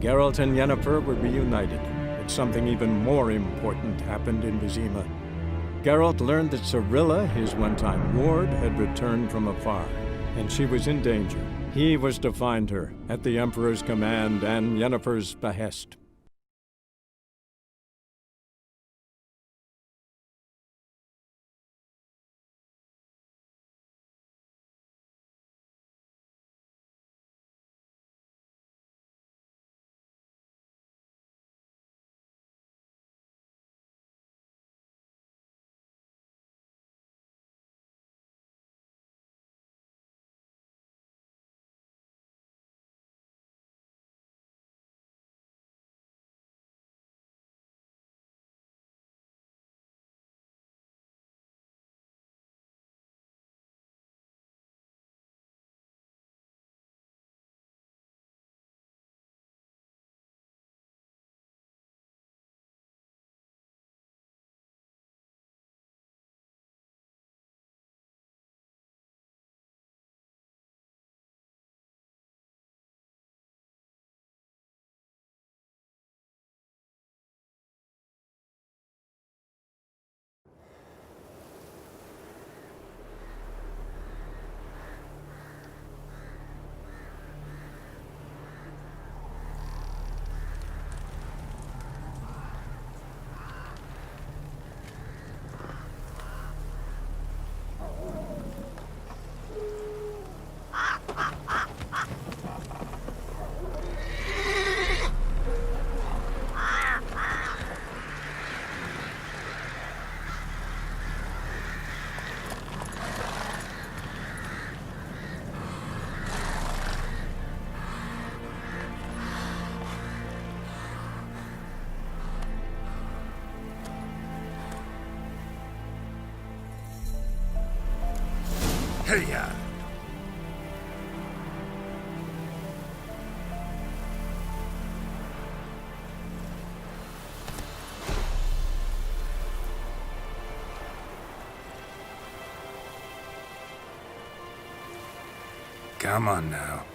Geralt and Yennefer were reunited, but something even more important happened in Vizima. Geralt learned that Cirilla, his one-time ward, had returned from afar, and she was in danger. He was to find her, at the Emperor's command and Yennefer's behest. Hey-ya! Come on now.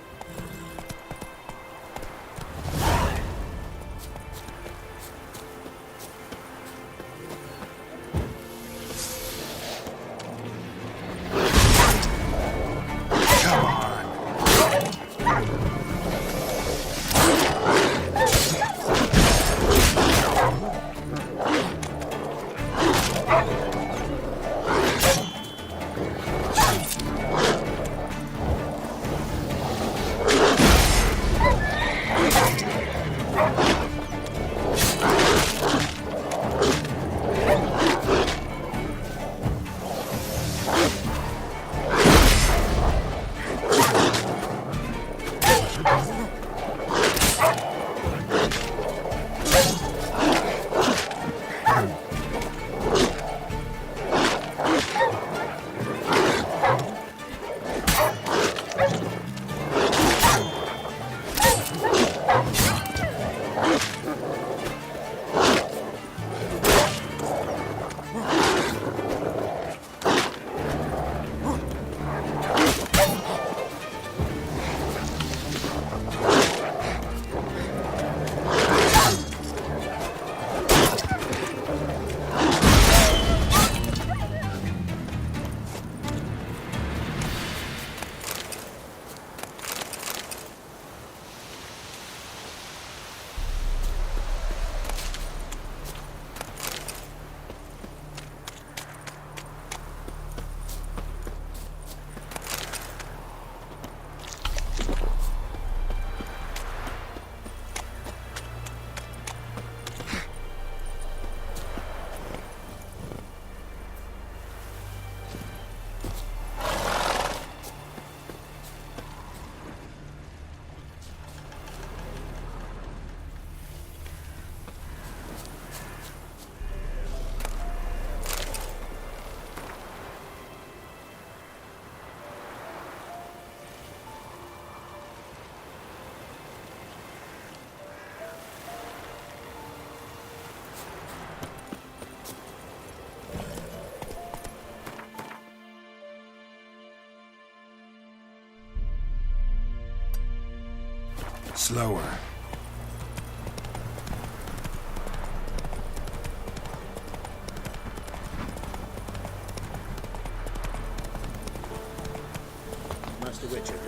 Slower.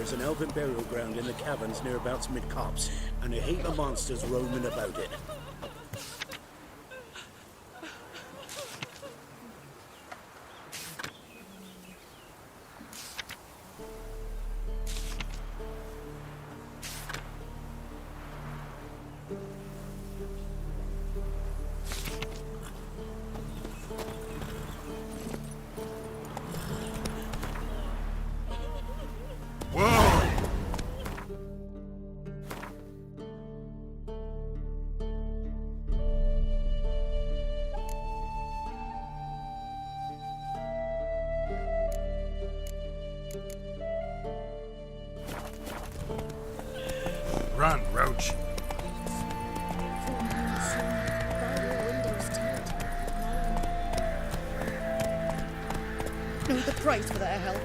There's an elven burial ground in the caverns nearabouts mid-copse, and a heap of monsters roaming about it. Run, Roach. Know the price for their help.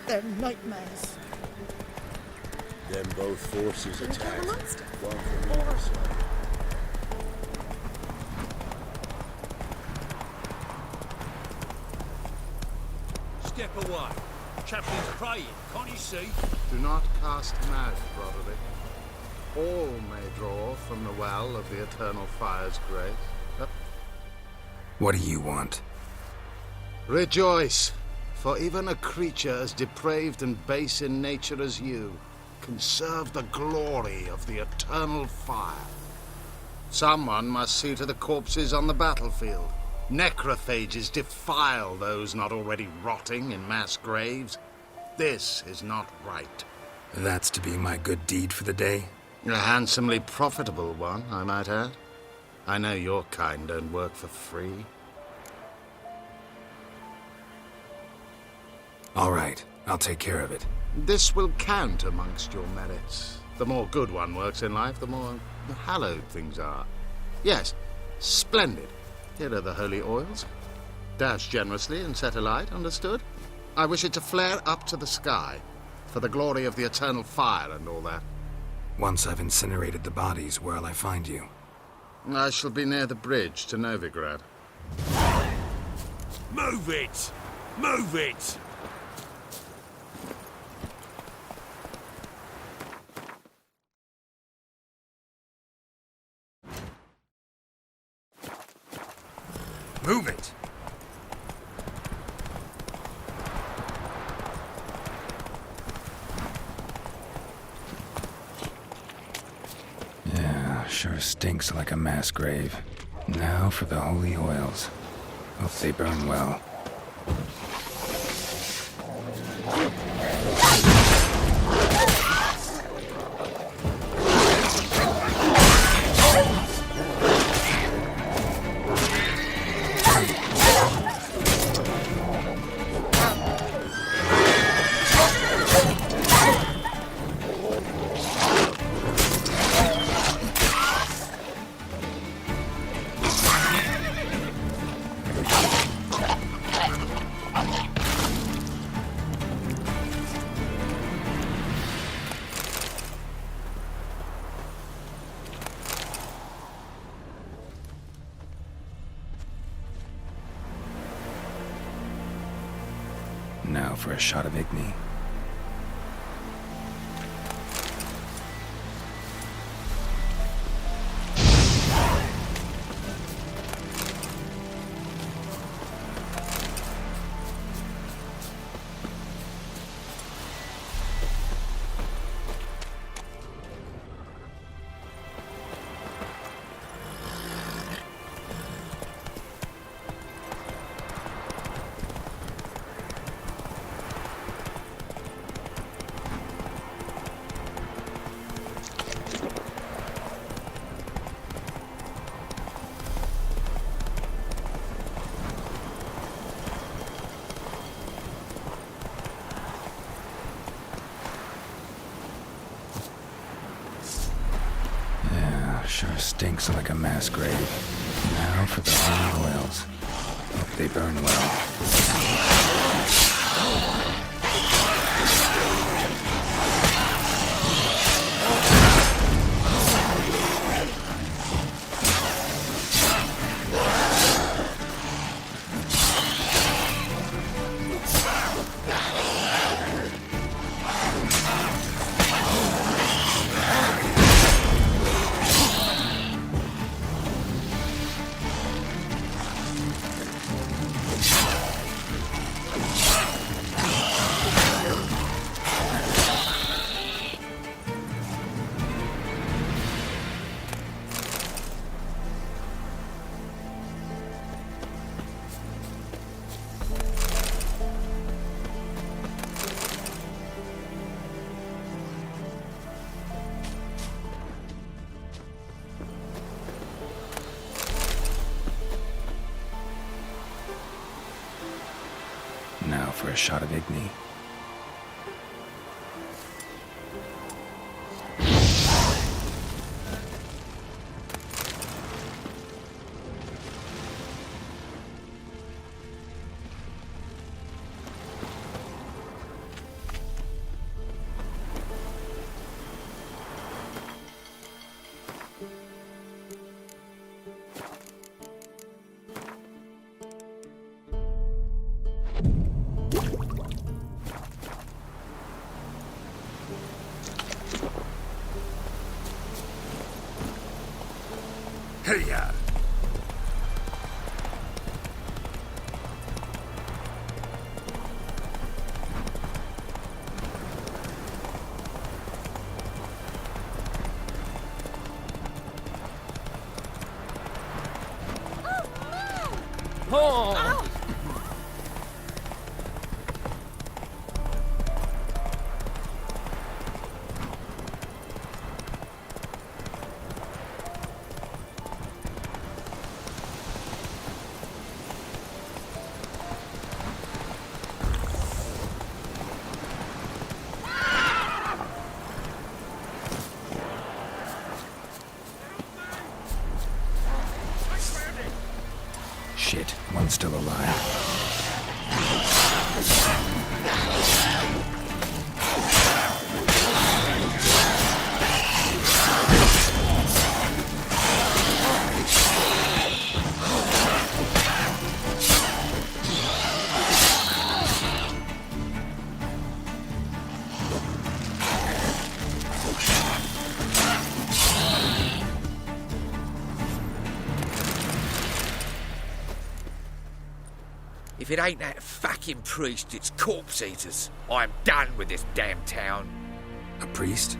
They're nightmares. Then both forces Didn't kill the attacked. monster. One from either side. Step away. Chaplain's praying, can't you see? Do not cast mouth, Broderick. All may draw from the well of the eternal fire's grace. What do you want? Rejoice, for even a creature as depraved and base in nature as you can serve the glory of the eternal fire. Someone must see to the corpses on the battlefield. Necrophages defile those not already rotting in mass graves. This is not right. That's to be my good deed for the day? A handsomely profitable one, I might add. I know your kind don't work for free. All right, I'll take care of it. This will count amongst your merits. The more good one works in life, the more hallowed things are. Yes, splendid. Here are the holy oils. Dash generously and set alight, understood? I wish it to flare up to the sky, for the glory of the eternal fire and all that. Once I've incinerated the bodies, where'll I find you? I shall be near the bridge to Novigrad. Move it! Move it! Move it! Yeah, sure stinks like a mass grave. Now for the holy oils. Hope they burn well. Now for a shot of Igni. Stinks like a mass grave. Now for the holy oils. Hope they burn well. Now for a shot of Igni. Hey-ya! Oh! Shit, one's still alive. If it ain't that fucking priest, it's corpse eaters. I'm done with this damn town. A priest?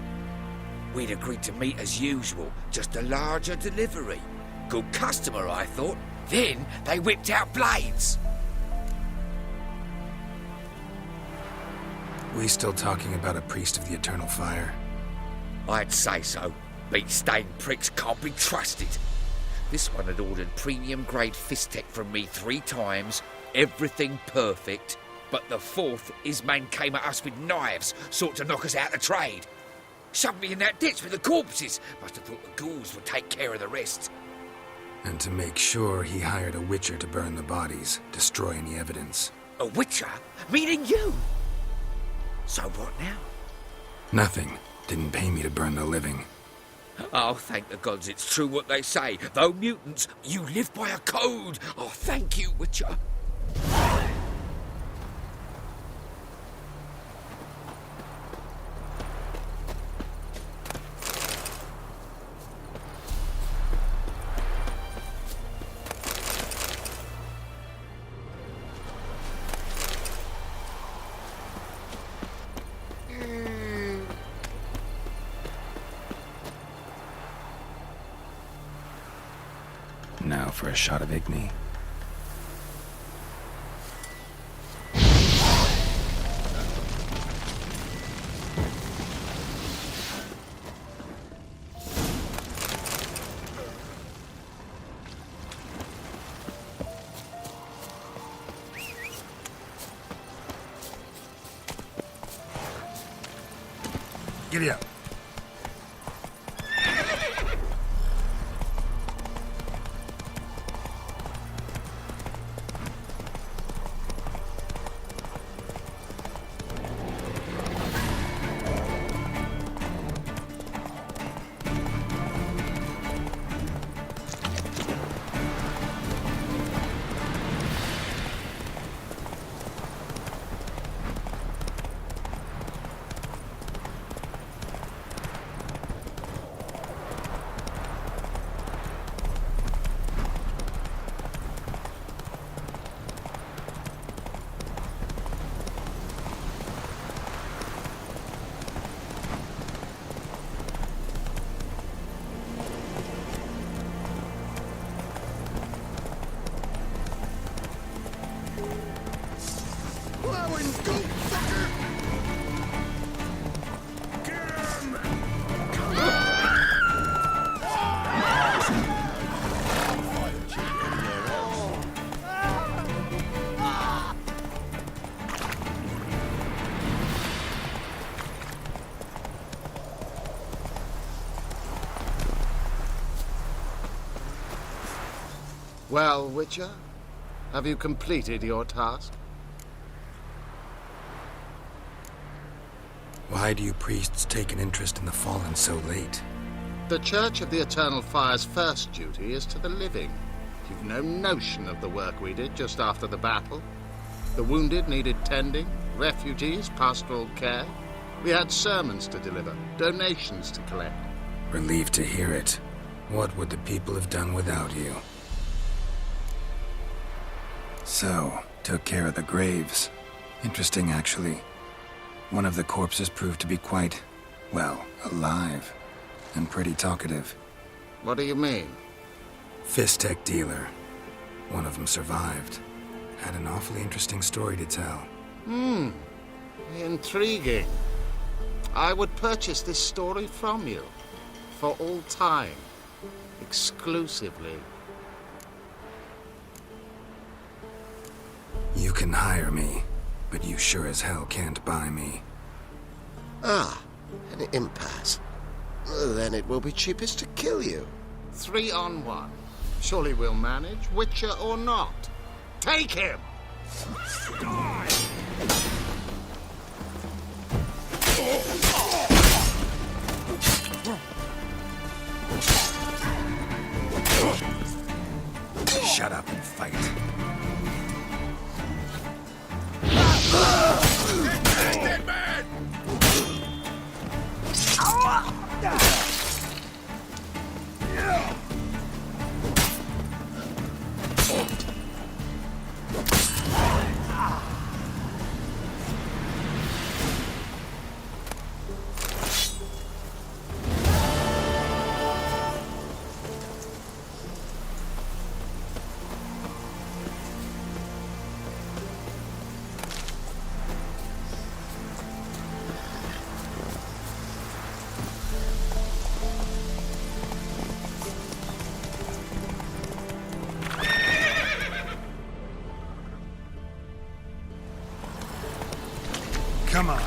We'd agreed to meet as usual, just a larger delivery. Good customer, I thought. Then they whipped out blades. We still talking about a priest of the eternal fire? I'd say so. Beat-stained pricks can't be trusted. This one had ordered premium-grade fist-tech from me 3 times, everything perfect, but the 4th, his man came at us with knives, sought to knock us out of trade. Shoved me in that ditch with the corpses. Must have thought the ghouls would take care of the rest. And to make sure, he hired a witcher to burn the bodies, destroy any evidence. A witcher? Meaning you? So what now? Nothing. Didn't pay me to burn the living. Oh, thank the gods it's true what they say. Though mutants, you live by a code. Oh, thank you, Witcher. Now for a shot of Igni. Giddy up. Plowing goat fucker! Get him! Well, Witcher, have you completed your task? Why do you priests take an interest in the fallen so late? The Church of the Eternal Fire's first duty is to the living. You've no notion of the work we did just after the battle. The wounded needed tending, refugees, pastoral care. We had sermons to deliver, donations to collect. Relieved to hear it. What would the people have done without you? So, took care of the graves. Interesting, actually. One of the corpses proved to be quite, well, alive. And pretty talkative. What do you mean? Fist tech dealer. One of them survived. Had an awfully interesting story to tell. Intriguing. I would purchase this story from you. For all time. Exclusively. You can hire me, but you sure as hell can't buy me. Ah, an impasse. Then it will be cheapest to kill you. 3 on 1. Surely we'll manage, Witcher or not. Take him! Shut up and fight. Dead man! Come on.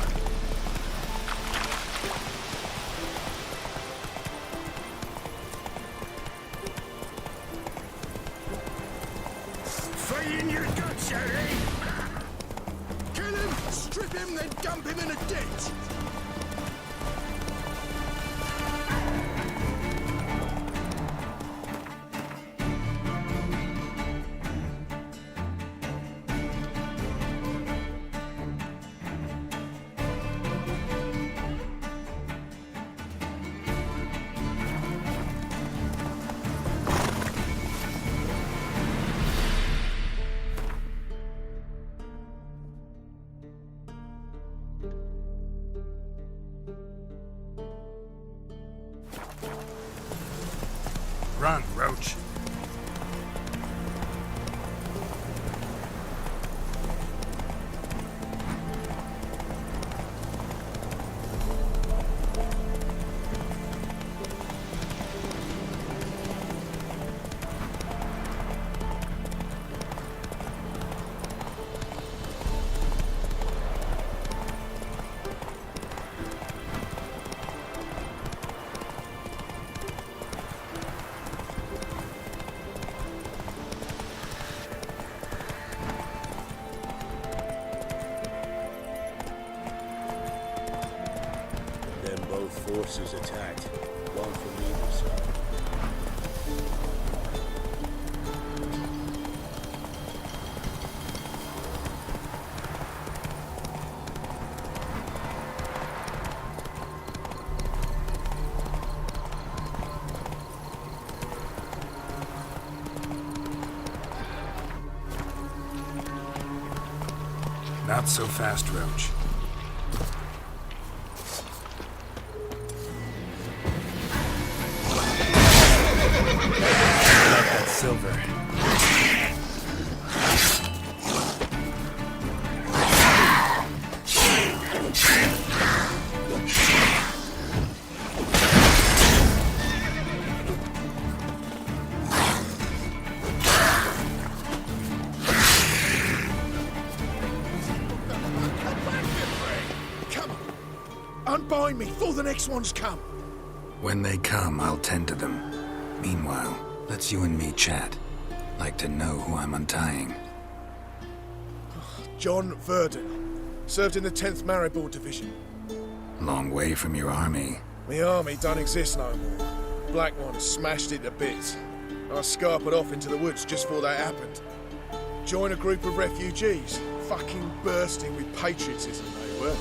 Fight in your guts, Harry! Kill him, strip him, then dump him in a ditch! Run, Roach. Then both forces attacked. One from either side. Not so fast, Roach. That silver. Unbind me before the next ones come. When they come, I'll tend to them. Meanwhile, let's you and me chat. Like to know who I'm untying. John Verdon. Served in the 10th Maribor Division. Long way from your army. My army don't exist no more. Black Ones smashed it to bits. I scarpered off into the woods just before that happened. Joined a group of refugees. Fucking bursting with patriotism they were.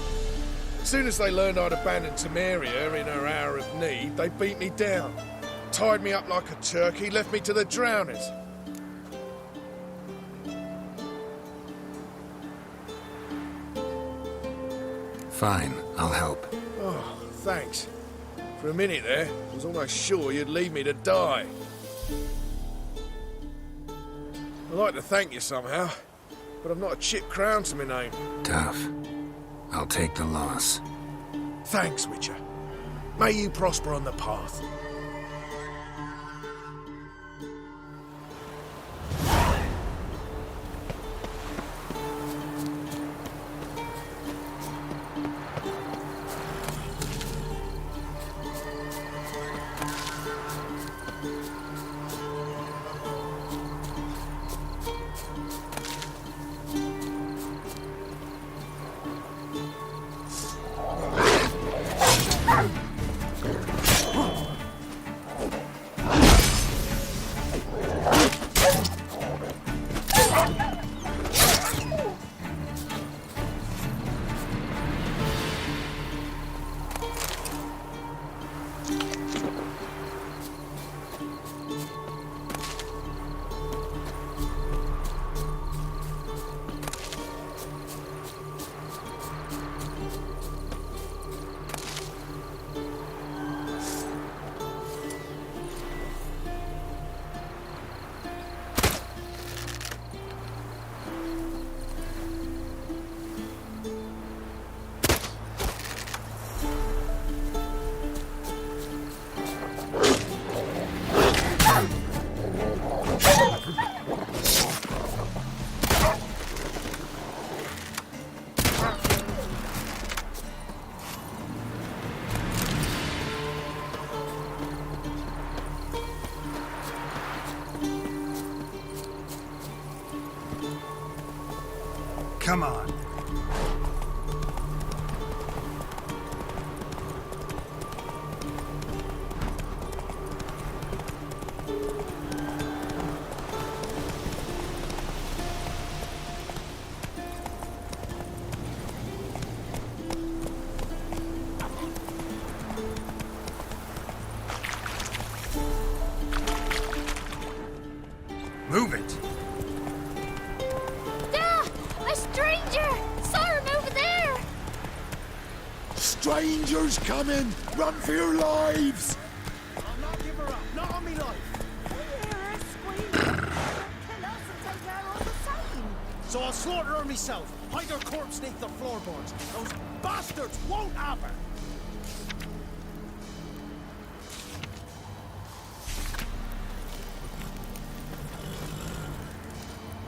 As soon as they learned I'd abandoned Temeria in her hour of need, they beat me down. Tied me up like a turkey, left me to the drowners. Fine, I'll help. Oh, thanks. For a minute there, I was almost sure you'd leave me to die. I'd like to thank you somehow, but I've not a chip crown to my name. Tough. I'll take the loss. Thanks, Witcher. May you prosper on the path. Come on. Move it! A stranger! Saw him over there! Strangers coming! Run for your lives! I'll not give her up. Not on me life. Hear her screaming. Kill us and take her all the same. So I'll slaughter her myself. Hide her corpse beneath the floorboards. Those bastards won't have her.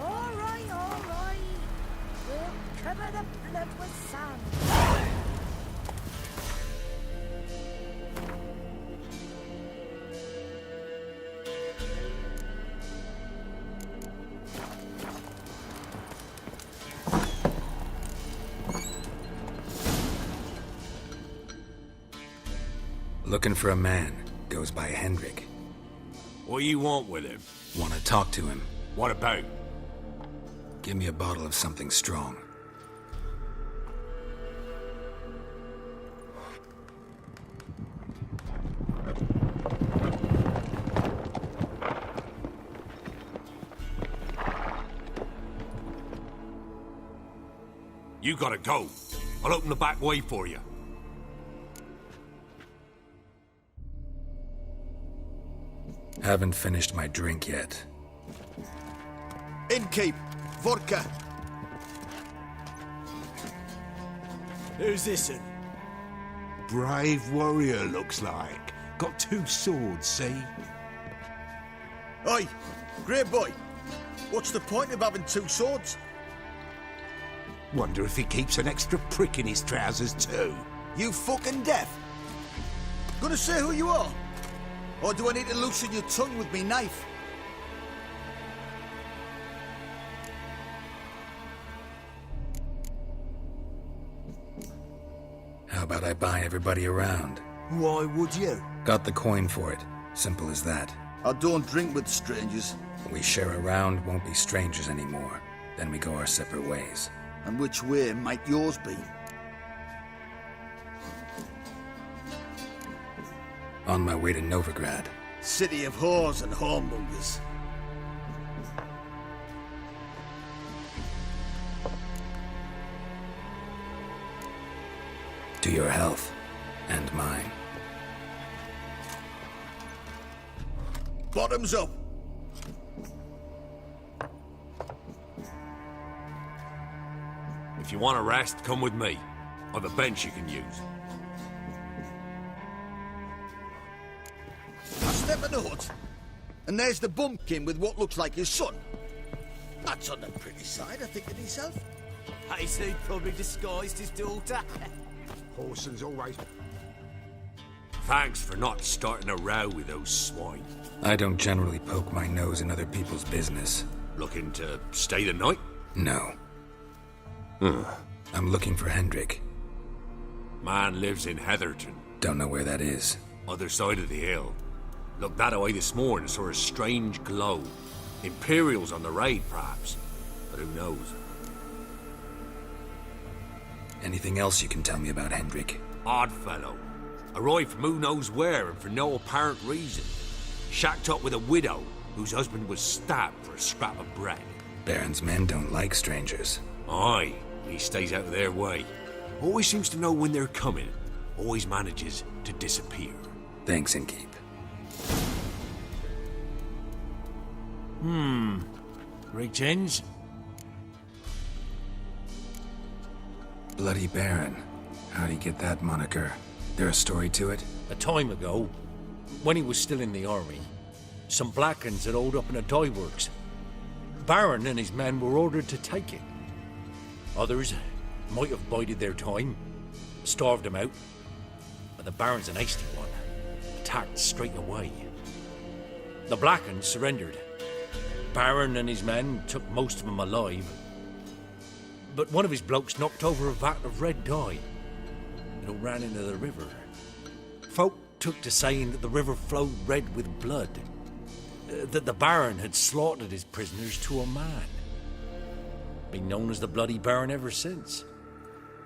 All right, all right. We'll cover the blood with sand. Looking for a man. Goes by Hendrik. What do you want with him? Want to talk to him. What about? Give me a bottle of something strong. You gotta go. I'll open the back way for you. Haven't finished my drink yet. Innkeep, vodka. Who's this in? Brave warrior, looks like. Got 2 swords, see? Oi, great boy. What's the point of having 2 swords? Wonder if he keeps an extra prick in his trousers too. You fucking deaf? Gonna say who you are? Or do I need to loosen your tongue with me knife? How about I buy everybody around? Why would you? Got the coin for it. Simple as that. I don't drink with strangers. We share a round, won't be strangers anymore. Then we go our separate ways. And which way might yours be? On my way to Novigrad. City of whores and whoremongers. To your health. And mine. Bottoms up! If you want a rest, come with me. I've a bench you can use. I step in the hut, and there's the bumpkin with what looks like his son. That's on the pretty side, I think, of himself. I say probably disguised his daughter. Horson's always... Thanks for not starting a row with those swine. I don't generally poke my nose in other people's business. Looking to stay the night? No. I'm looking for Hendrik. Man lives in Heatherton. Don't know where that is. Other side of the hill. Looked that away this morning, saw a strange glow. Imperials on the raid, perhaps. But who knows? Anything else you can tell me about Hendrik? Odd fellow. Arrived from who knows where and for no apparent reason. Shacked up with a widow whose husband was stabbed for a scrap of bread. Baron's men don't like strangers. Aye, he stays out of their way. Always seems to know when they're coming. Always manages to disappear. Thanks, Innkeep. Richens? Bloody Baron. How'd he get that moniker? There a story to it? A time ago, when he was still in the army, some Blackens had holed up in a dye works. Baron and his men were ordered to take it. Others might have bided their time, starved him out, but the Baron's an hasty one, attacked straight away. The Blackens surrendered. Baron and his men took most of them alive, but one of his blokes knocked over a vat of red dye. It all ran into the river. Folk took to saying that the river flowed red with blood, that the Baron had slaughtered his prisoners to a man. Been known as the Bloody Baron ever since.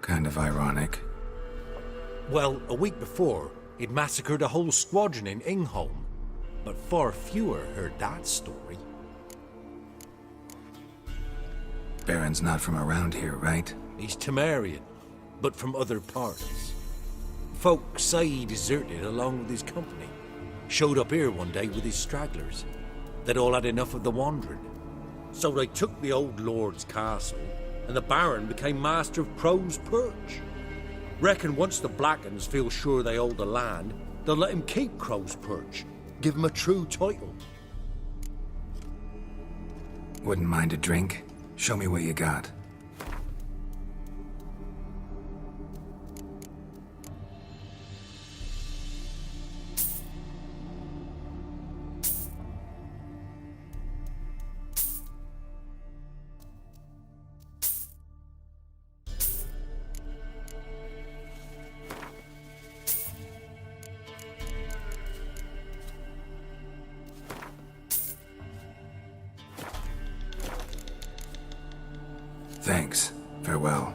Kind of ironic. Well, a week before, he'd massacred a whole squadron in Ingholm, but far fewer heard that story. Baron's not from around here, right? He's Temerian, but from other parts. Folk say he deserted along with his company. Showed up here one day with his stragglers. They'd all had enough of the wandering. So they took the old lord's castle, and the Baron became master of Crow's Perch. Reckon once the Blackens feel sure they hold the land, they'll let him keep Crow's Perch. Give him a true title. Wouldn't mind a drink? Show me what you got. Thanks. Farewell.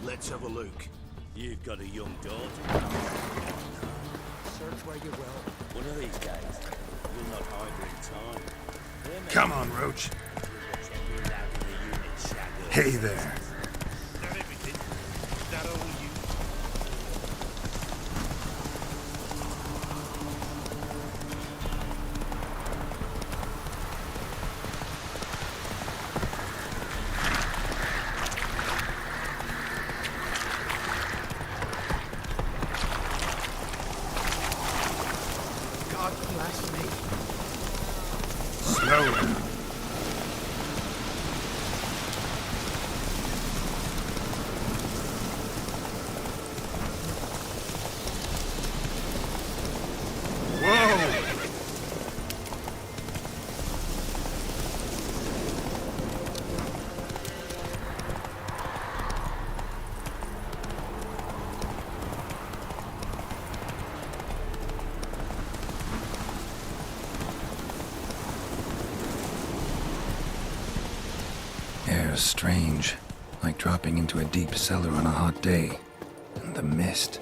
Let's have a look. You've got a young daughter. Search where you will. One of these days, Come on, Roach. Hey there. God bless me. Slowly. Air's strange, like dropping into a deep cellar on a hot day. And the mist.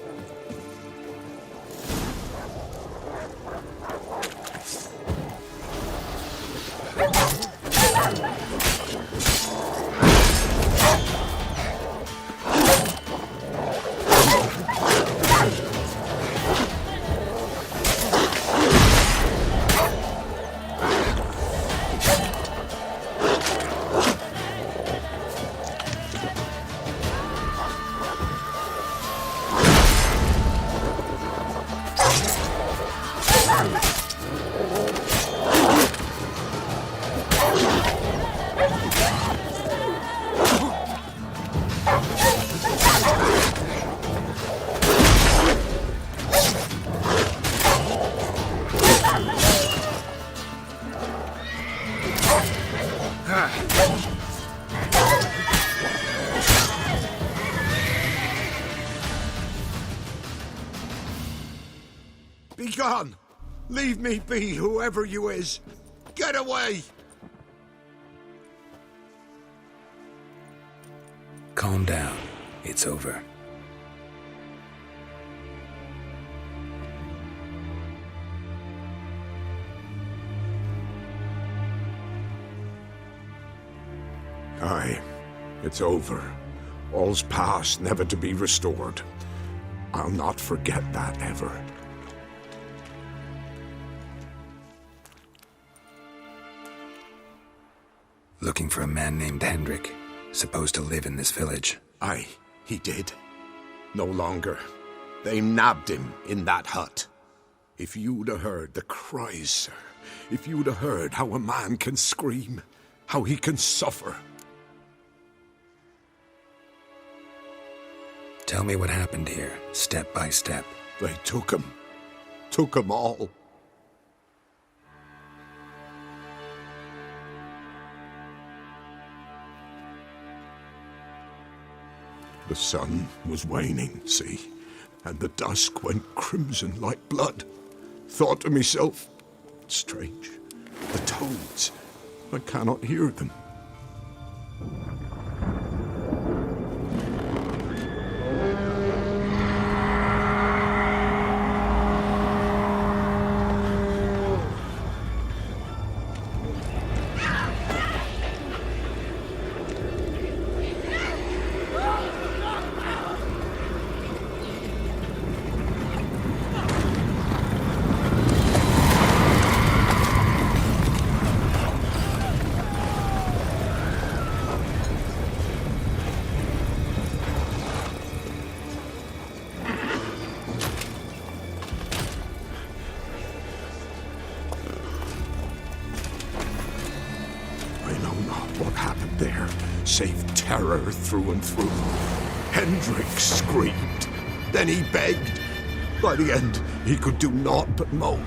Be gone! Leave me be, whoever you is! Get away! Calm down. It's over. Aye, it's over. All's past, never to be restored. I'll not forget that ever. Looking for a man named Hendrik, supposed to live in this village. Aye, he did. No longer. They nabbed him in that hut. If you'd have heard the cries, sir. If you'd have heard how a man can scream, how he can suffer. Tell me what happened here, step by step. They took him. Took him all. The sun was waning, see, and the dusk went crimson like blood. Thought to myself, strange, the toads, I cannot hear them. What happened there, save terror through and through. Hendrik screamed. Then he begged. By the end, he could do naught but moan.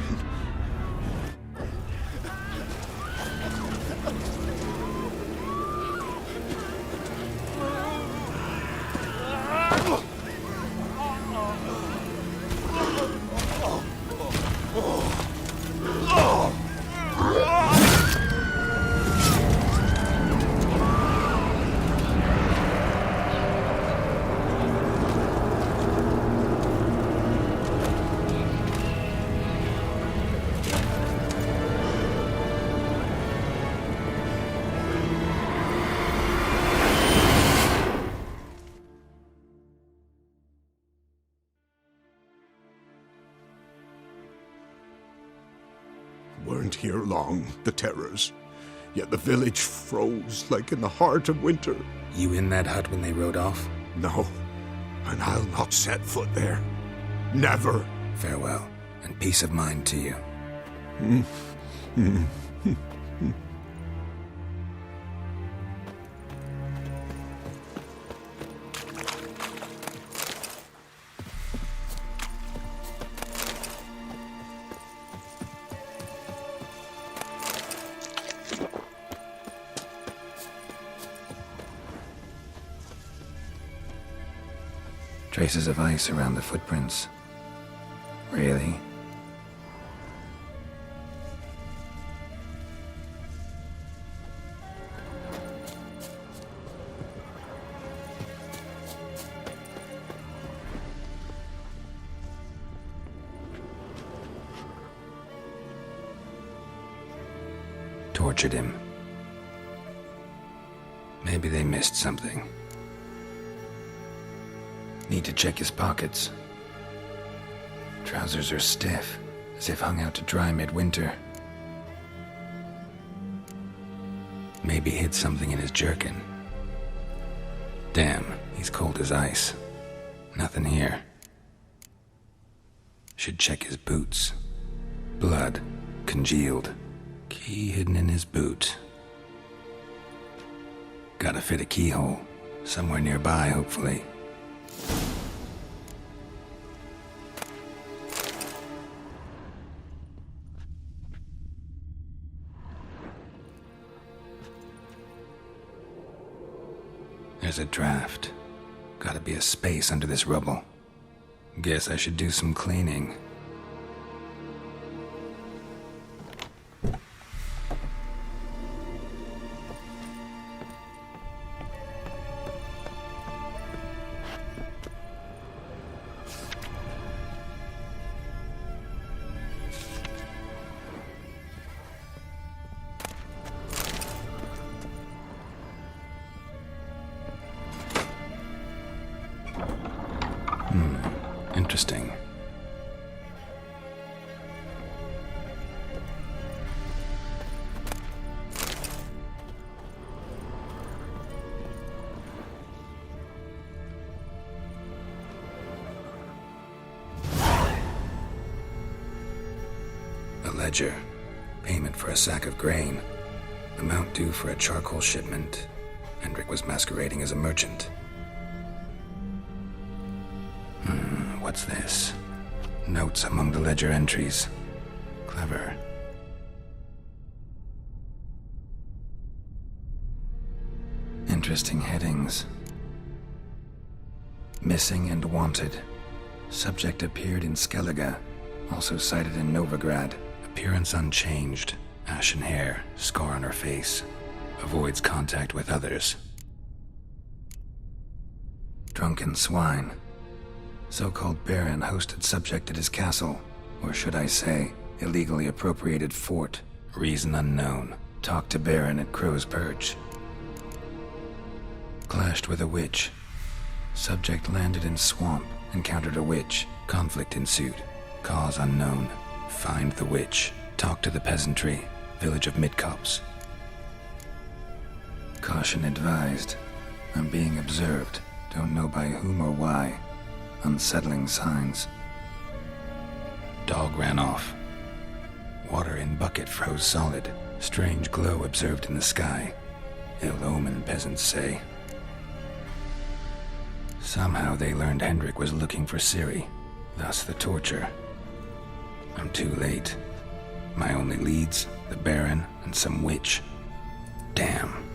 weren't here long, the terrors. Yet the village froze like in the heart of winter. You in that hut when they rode off? No, and I'll not set foot there. Never. Farewell, and peace of mind to you. Traces of ice around the footprints. Really? Tortured him. Maybe they missed something. Need to check his pockets. Trousers are stiff, as if hung out to dry midwinter. Maybe hid something in his jerkin. Damn, he's cold as ice. Nothing here. Should check his boots. Blood, congealed. Key hidden in his boot. Gotta fit a keyhole. Somewhere nearby, hopefully. There's a draft. Gotta be a space under this rubble. Guess I should do some cleaning. Interesting. A ledger. Payment for a sack of grain. Amount due for a charcoal shipment. Hendrik was masquerading as a merchant. What's this? Notes among the ledger entries. Clever. Interesting headings. Missing and wanted. Subject appeared in Skellige. Also cited in Novigrad. Appearance unchanged. Ashen hair. Scar on her face. Avoids contact with others. Drunken swine. So-called Baron hosted subject at his castle, or should I say, illegally appropriated fort. Reason unknown. Talked to Baron at Crow's Perch. Clashed with a witch. Subject landed in swamp, encountered a witch. Conflict ensued. Cause unknown. Find the witch. Talk to the peasantry. Village of Midcopse. Caution advised. I'm being observed. Don't know by whom or why. Unsettling signs. Dog ran off. Water in bucket froze solid. Strange glow observed in the sky. Ill omen, peasants say. Somehow they learned Hendrik was looking for Ciri. Thus the torture. I'm too late. My only leads, the Baron and some witch. Damn.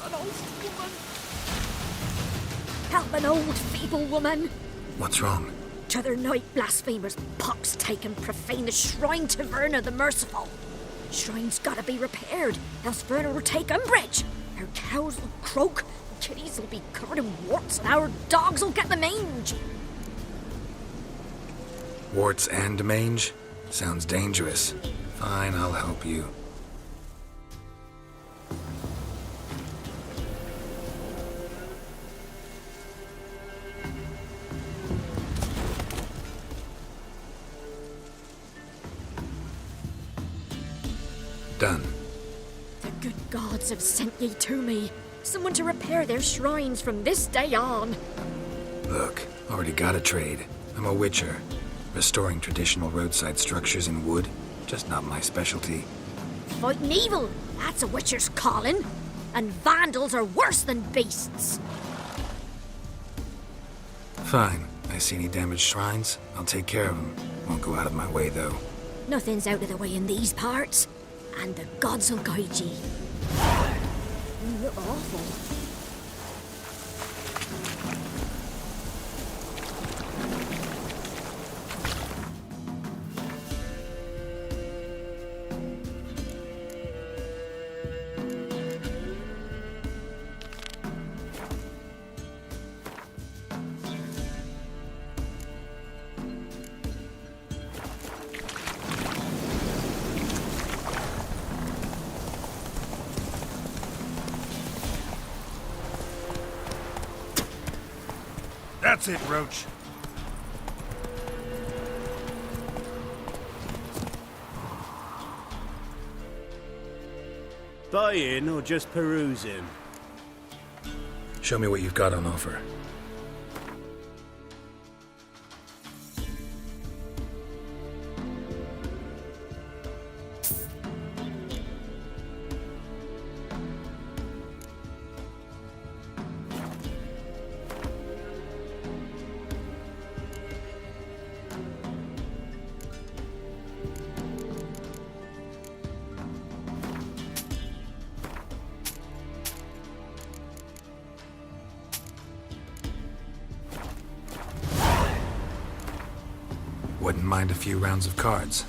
An old woman. Help an old feeble woman. What's wrong? T'other night blasphemers pox take and profane the shrine to Verna the Merciful. Shrine's gotta be repaired, else Verna will take umbrage. Our cows will croak, kitties will be covered in warts, and our dogs will get the mange. Warts and mange? Sounds dangerous. Fine, I'll help you. Done. The good gods have sent ye to me. Someone to repair their shrines from this day on. Look, already got a trade. I'm a witcher. Restoring traditional roadside structures in wood, just not my specialty. Fighting evil, that's a witcher's calling. And vandals are worse than beasts. Fine. I see any damaged shrines, I'll take care of them. Won't go out of my way, though. Nothing's out of the way in these parts. And the gods will guide ye. You look awful. That's it, Roach. Buy-in or just perusing? Show me what you've got on offer. Wouldn't mind a few rounds of cards.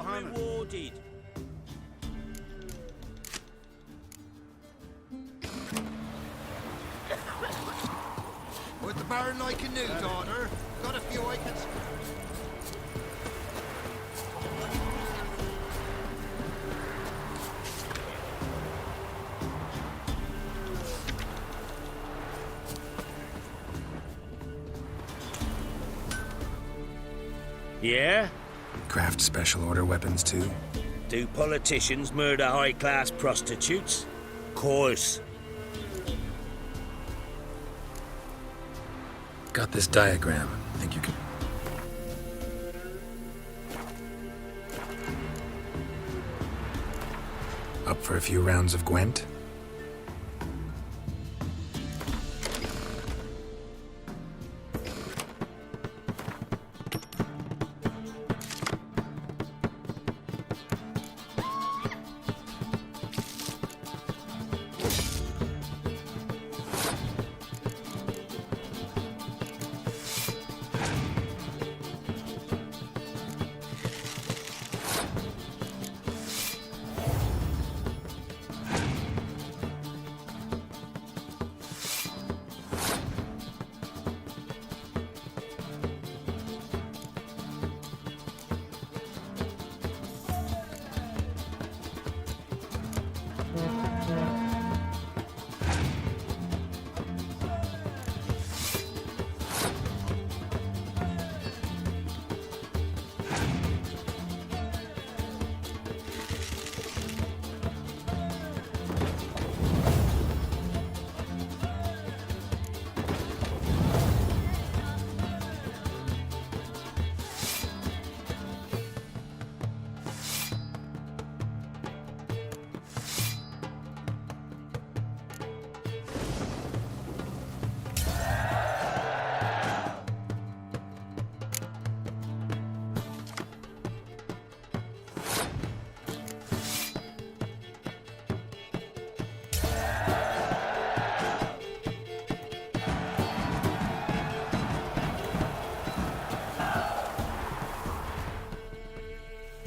rewarded. Would the Baron like a new daughter? Got a few I can... Yeah? Craft special order weapons too? Do politicians murder high-class prostitutes? Course. Got this diagram. Think you can... Up for a few rounds of Gwent?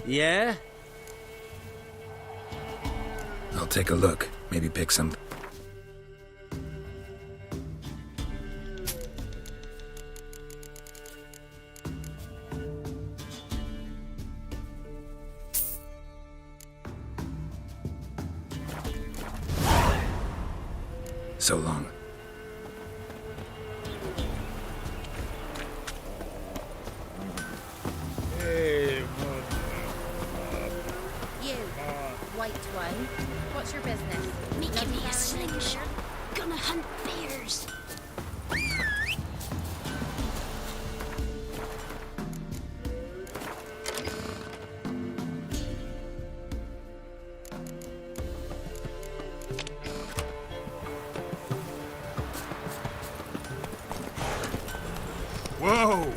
Yeah? I'll take a look. Maybe pick some... So long. You, white one. What's your business? Making me a slingshot. Gonna hunt bears. Whoa!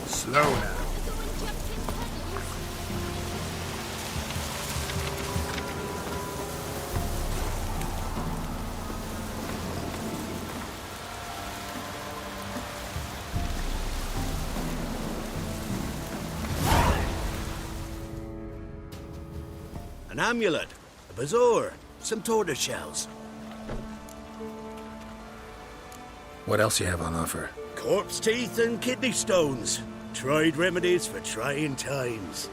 Slow now. An amulet, a bazaar, some tortoise shells. What else you have on offer? Corpse teeth and kidney stones. Tried remedies for trying times.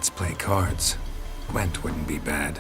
Let's play cards. Gwent wouldn't be bad.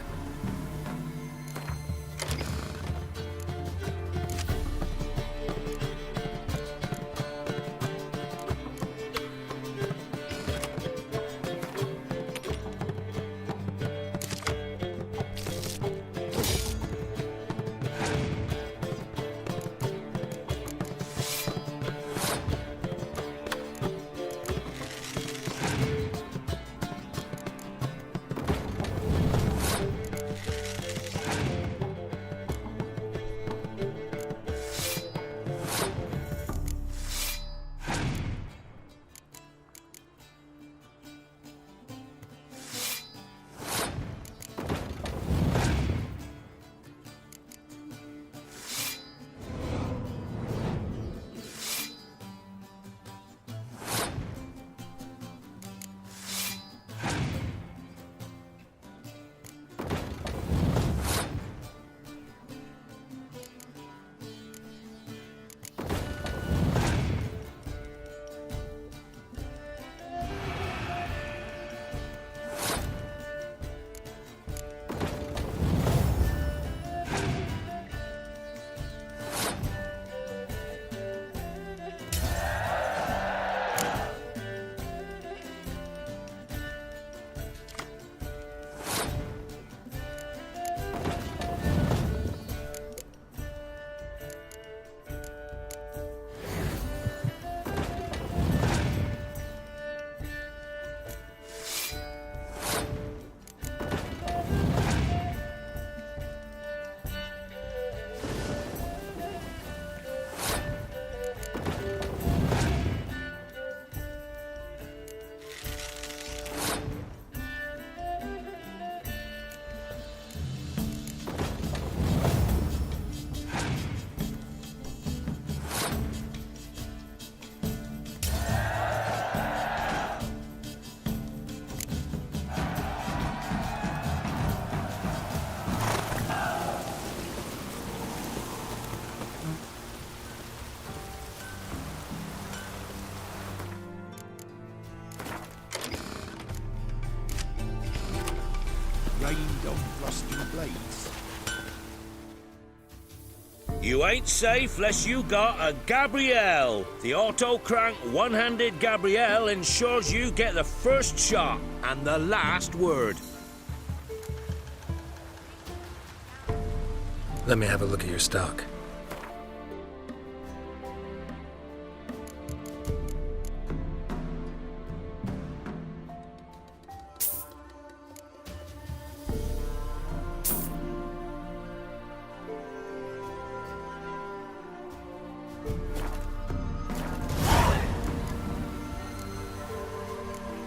Rained on rusty blades. You ain't safe less you got a Gabrielle. The auto-crank one-handed Gabrielle ensures you get the first shot and the last word. Let me have a look at your stock.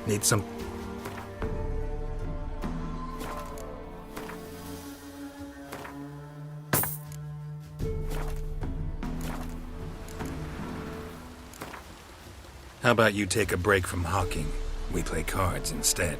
Need some... How about you take a break from hawking? We play cards instead.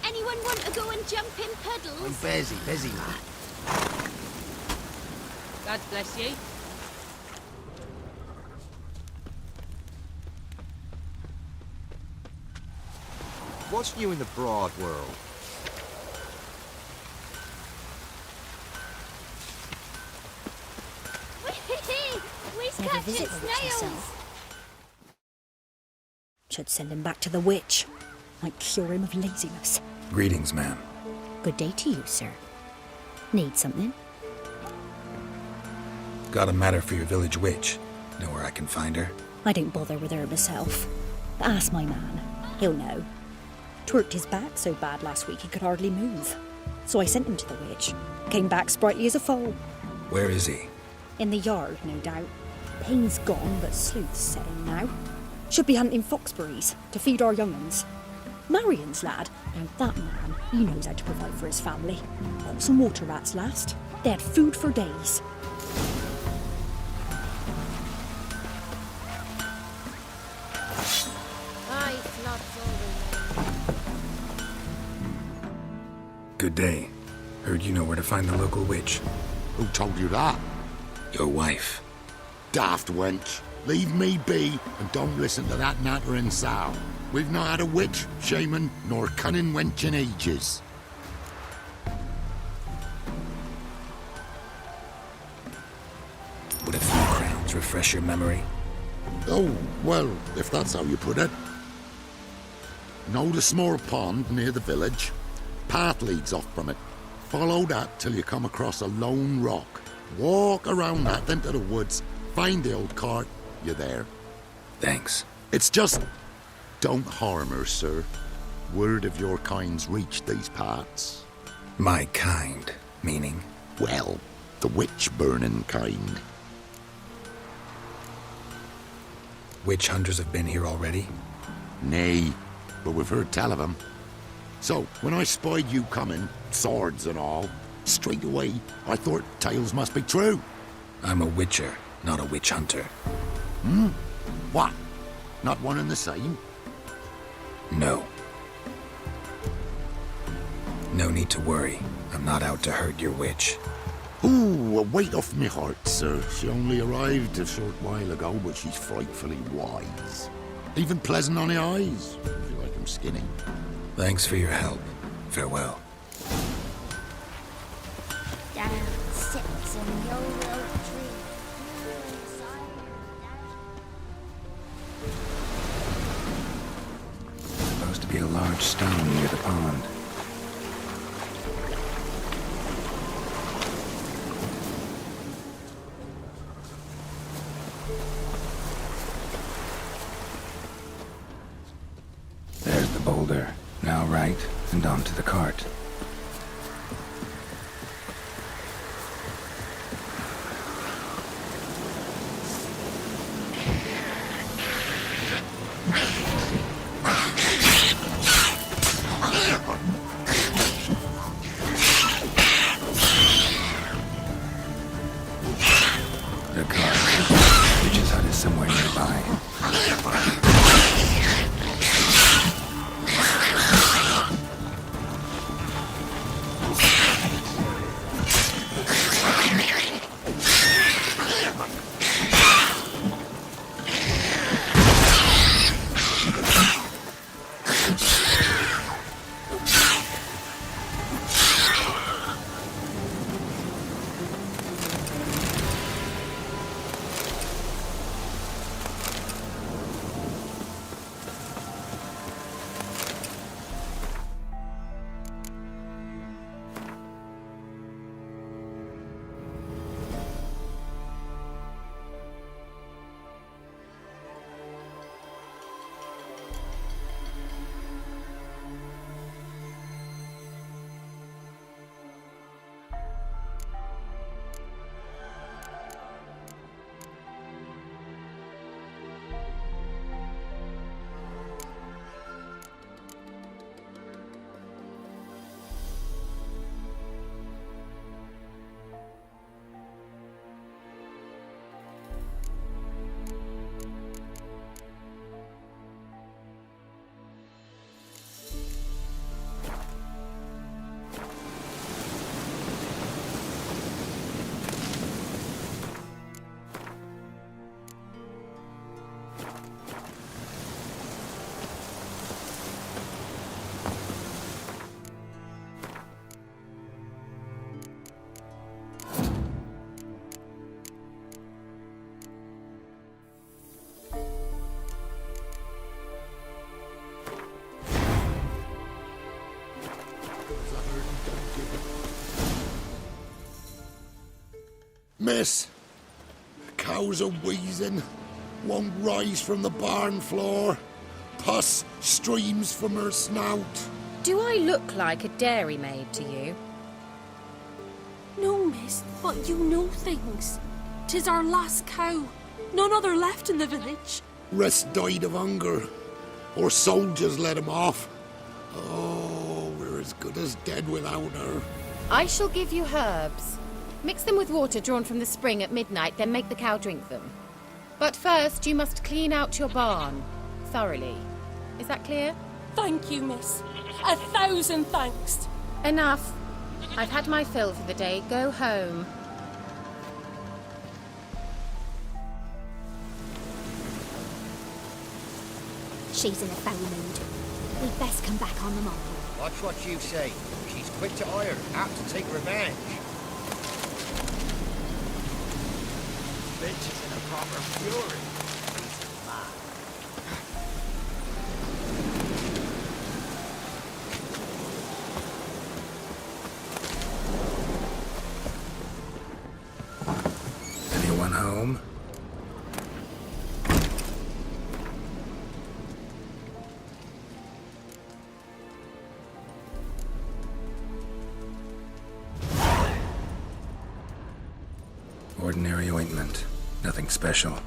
Anyone want to go and jump in puddles? I'm busy, lad. God bless you. What's new in the broad world? We's Never catching visit the witch snails. myself. Should send him back to the witch. Might cure him of laziness. Greetings, ma'am. Good day to you, sir. Need something? Got a matter for your village witch. Know where I can find her? I don't bother with her myself. But ask my man. He'll know. Twerked his back so bad last week he could hardly move. So I sent him to the witch. Came back sprightly as a foal. Where is he? In the yard, no doubt. Pain's gone, but sleuth's setting now. Should be hunting foxberries to feed our young'uns. Marion's lad. Now that man, he knows how to provide for his family. Caught some water rats last. They had food for days. Aye, floods all Good day. Heard you know where to find the local witch. Who told you that? Your wife. Daft wench. Leave me be and don't listen to that nattering sow. We've not had a witch, shaman, nor cunning wench in ages. Would a few crowns refresh your memory? Oh, well, if that's how you put it. Know the small pond near the village? Path leads off from it. Follow that till you come across a lone rock. Walk around that into the woods. Find the old cart. You're there. Thanks. It's just... Don't harm her, sir. Word of your kind's reached these parts. My kind, meaning? Well, the witch-burning kind. Witch hunters have been here already? Nay, but we've heard tell of them. So, when I spied you coming, swords and all, straight away I thought tales must be true. I'm a witcher, not a witch hunter. Hmm? What? Not one and the same? No. No need to worry. I'm not out to hurt your witch. Ooh, a weight off me heart, sir. She only arrived a short while ago, but she's frightfully wise. Even pleasant on the eyes, if you like 'em skinny. Thanks for your help. Farewell. Down sits in the old oak tree. Supposed to be a large stone near the pond. There's the boulder. Now right, and onto the cart. The cart. Witch's hut is somewhere nearby. Miss, cows are wheezing, won't rise from the barn floor. Pus streams from her snout. Do I look like a dairymaid to you? No, miss, but you know things. 'Tis our last cow. None other left in the village. Rest died of hunger, or soldiers let him off. Oh, we're as good as dead without her. I shall give you herbs. Mix them with water drawn from the spring at midnight, then make the cow drink them. But first, you must clean out your barn. Thoroughly. Is that clear? Thank you, miss. 1,000 thanks. Enough. I've had my fill for the day. Go home. She's in a foul mood. We'd best come back on the morrow. Watch what you say. She's quick to ire, apt to take revenge. Bitch is in a proper fury. She's mad. Anyone home? Ordinary ointment. Nothing special.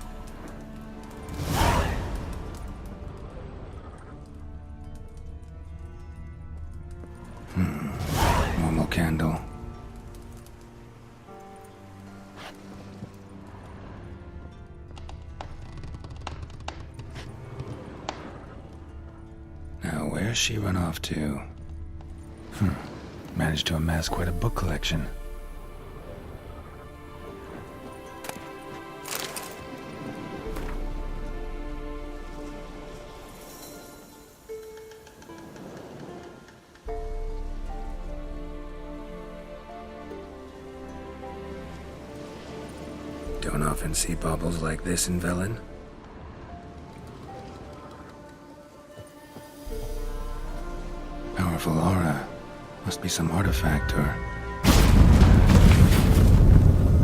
Normal candle. Now, where's she run off to? Managed to amass quite a book collection. Don't often see baubles like this in Velen. Powerful aura. Must be some artifact or...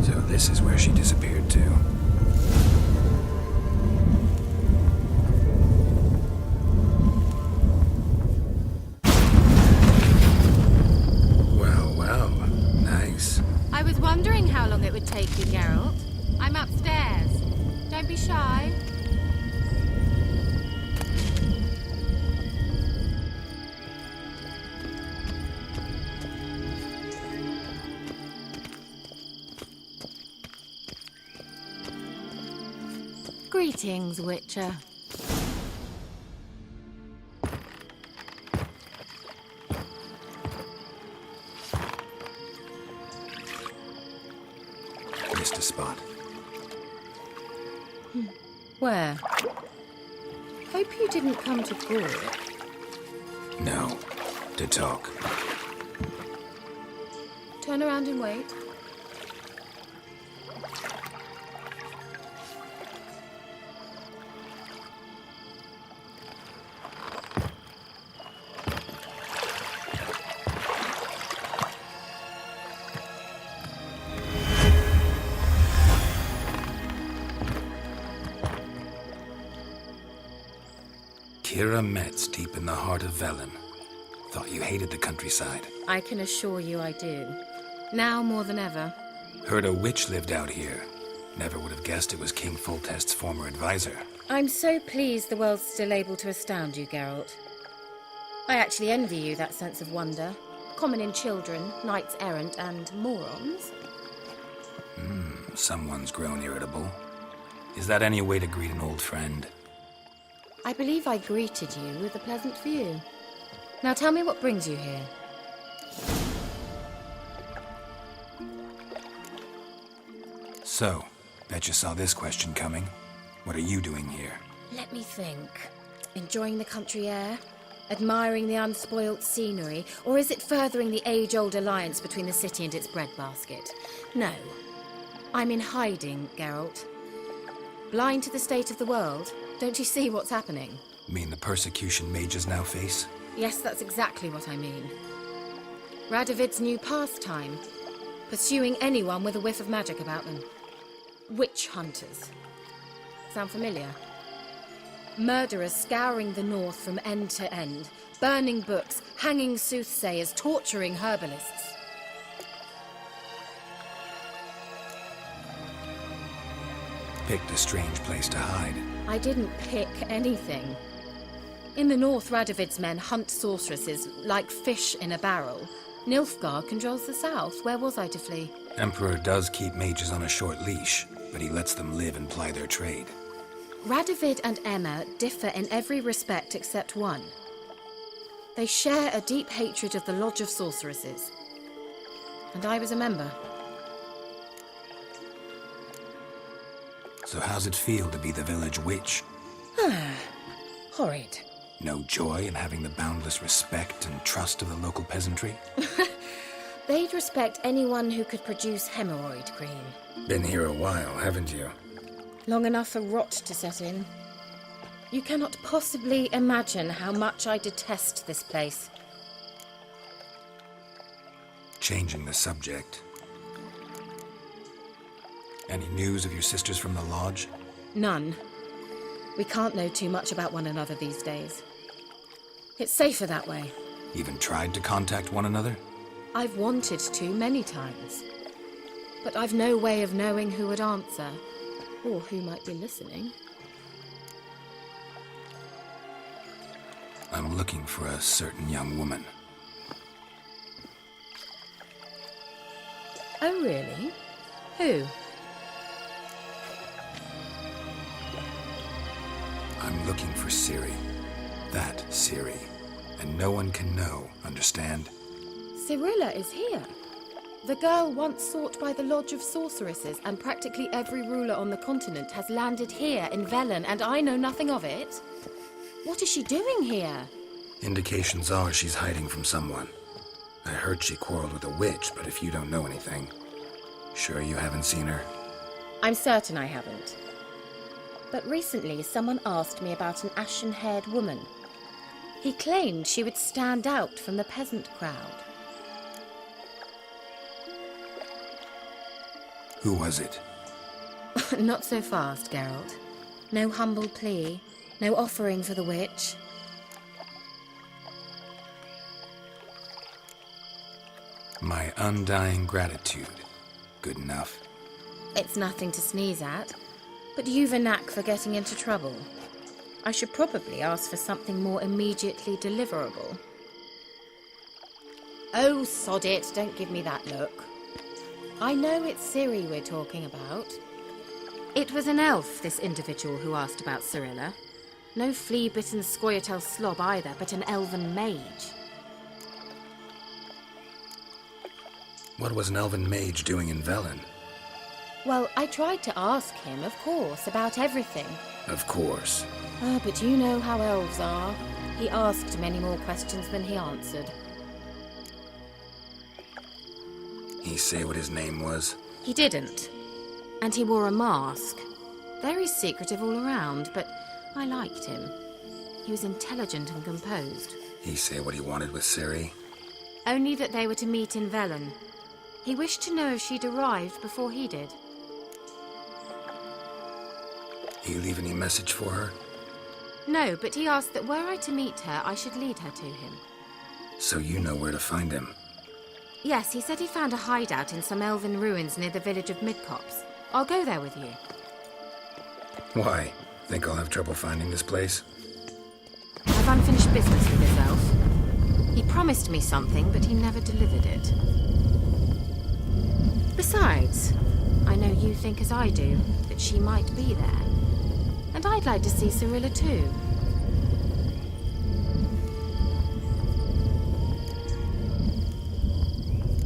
So this is where she disappeared to. Well, nice. I was wondering how long it would take you, Geralt. I'm upstairs. Don't be shy. Greetings, Witcher. Missed a spot. Where? Hope you didn't come to gore. No. To talk. Turn around and wait. Kira Metz, deep in the heart of Velen. Thought you hated the countryside. I can assure you I do. Now more than ever. Heard a witch lived out here. Never would have guessed it was King Foltest's former advisor. I'm so pleased the world's still able to astound you, Geralt. I actually envy you that sense of wonder. Common in children, knights errant, and morons. Someone's grown irritable. Is that any way to greet an old friend? I believe I greeted you with a pleasant view. Now tell me what brings you here. So, bet you saw this question coming. What are you doing here? Let me think. Enjoying the country air? Admiring the unspoilt scenery? Or is it furthering the age-old alliance between the city and its breadbasket? No. I'm in hiding, Geralt. Blind to the state of the world? Don't you see what's happening? Mean the persecution mages now face? Yes, that's exactly what I mean. Radovid's new pastime. pursuing anyone with a whiff of magic about them. Witch hunters. Sound familiar? Murderers scouring the north from end to end, burning books, hanging soothsayers, torturing herbalists. Picked a strange place to hide. I didn't pick anything. In the north, Radovid's men hunt sorceresses like fish in a barrel. Nilfgaard controls the south. Where was I to flee? Emperor does keep mages on a short leash, but he lets them live and ply their trade. Radovid and Emma differ in every respect except one. They share a deep hatred of the Lodge of Sorceresses. And I was a member. So how's it feel to be the village witch? Horrid. No joy in having the boundless respect and trust of the local peasantry? They'd respect anyone who could produce hemorrhoid cream. Been here a while, haven't you? Long enough for rot to set in. You cannot possibly imagine how much I detest this place. Changing the subject. Any news of your sisters from the lodge? None. We can't know too much about one another these days. It's safer that way. Even tried to contact one another? I've wanted to many times. But I've no way of knowing who would answer, or who might be listening. I'm looking for a certain young woman. Oh, really? Who? I'm looking for Ciri. That Ciri. And no one can know, understand? Cirilla is here. The girl once sought by the Lodge of Sorceresses, and practically every ruler on the continent has landed here in Velen, and I know nothing of it. What is she doing here? Indications are she's hiding from someone. I heard she quarreled with a witch, but if you don't know anything, sure you haven't seen her? I'm certain I haven't. But recently someone asked me about an ashen-haired woman. He claimed she would stand out from the peasant crowd. Who was it? Not so fast, Geralt. No humble plea, no offering for the witch. My undying gratitude. Good enough. It's nothing to sneeze at, but you've a knack for getting into trouble. I should probably ask for something more immediately deliverable. Oh, sod it, don't give me that look. I know it's Ciri we're talking about. It was an elf, this individual who asked about Cirilla. No flea-bitten Scoia'tael slob either, but an elven mage. What was an elven mage doing in Velen? Well, I tried to ask him, of course, about everything. Of course. Oh, but you know how elves are. He asked many more questions than he answered. He say what his name was? He didn't. And he wore a mask. Very secretive all around, but I liked him. He was intelligent and composed. He say what he wanted with Ciri? Only that they were to meet in Velen. He wished to know if she'd arrived before he did. He leave any message for her? No, but he asked that were I to meet her, I should lead her to him. So you know where to find him? Yes, he said he found a hideout in some elven ruins near the village of Midcopse. I'll go there with you. Why? Think I'll have trouble finding this place? I've unfinished business with this elf. He promised me something, but he never delivered it. Besides, I know you think as I do, that she might be there. And I'd like to see Cirilla too.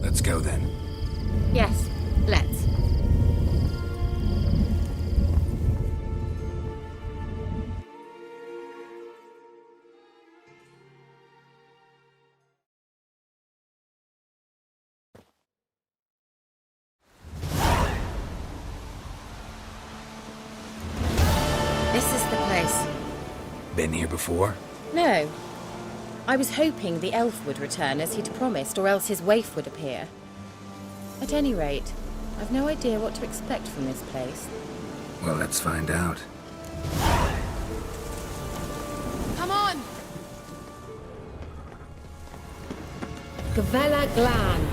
Let's go then. Yes, let's. This is the place. Been here before? No. I was hoping the elf would return as he'd promised, or else his waif would appear. At any rate, I've no idea what to expect from this place. Well, let's find out. Come on! Gavella Glan.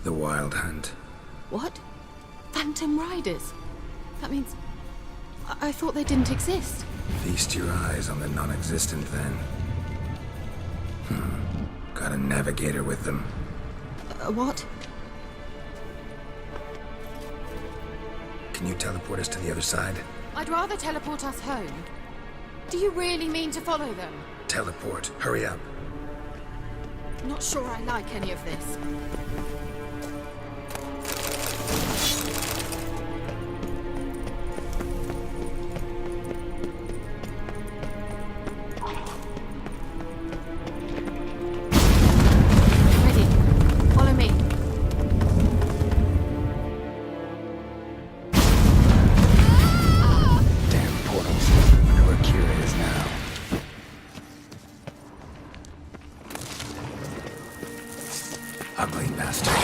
The Wild Hunt. What? Phantom Riders? That means... I thought they didn't exist. Feast your eyes on the non-existent, then. Got a navigator with them. What? Can you teleport us to the other side? I'd rather teleport us home. Do you really mean to follow them? Teleport. Hurry up. Not sure I like any of this. Ready. Follow me. Damn portals. Wonder where Kira is now. Ugly bastard.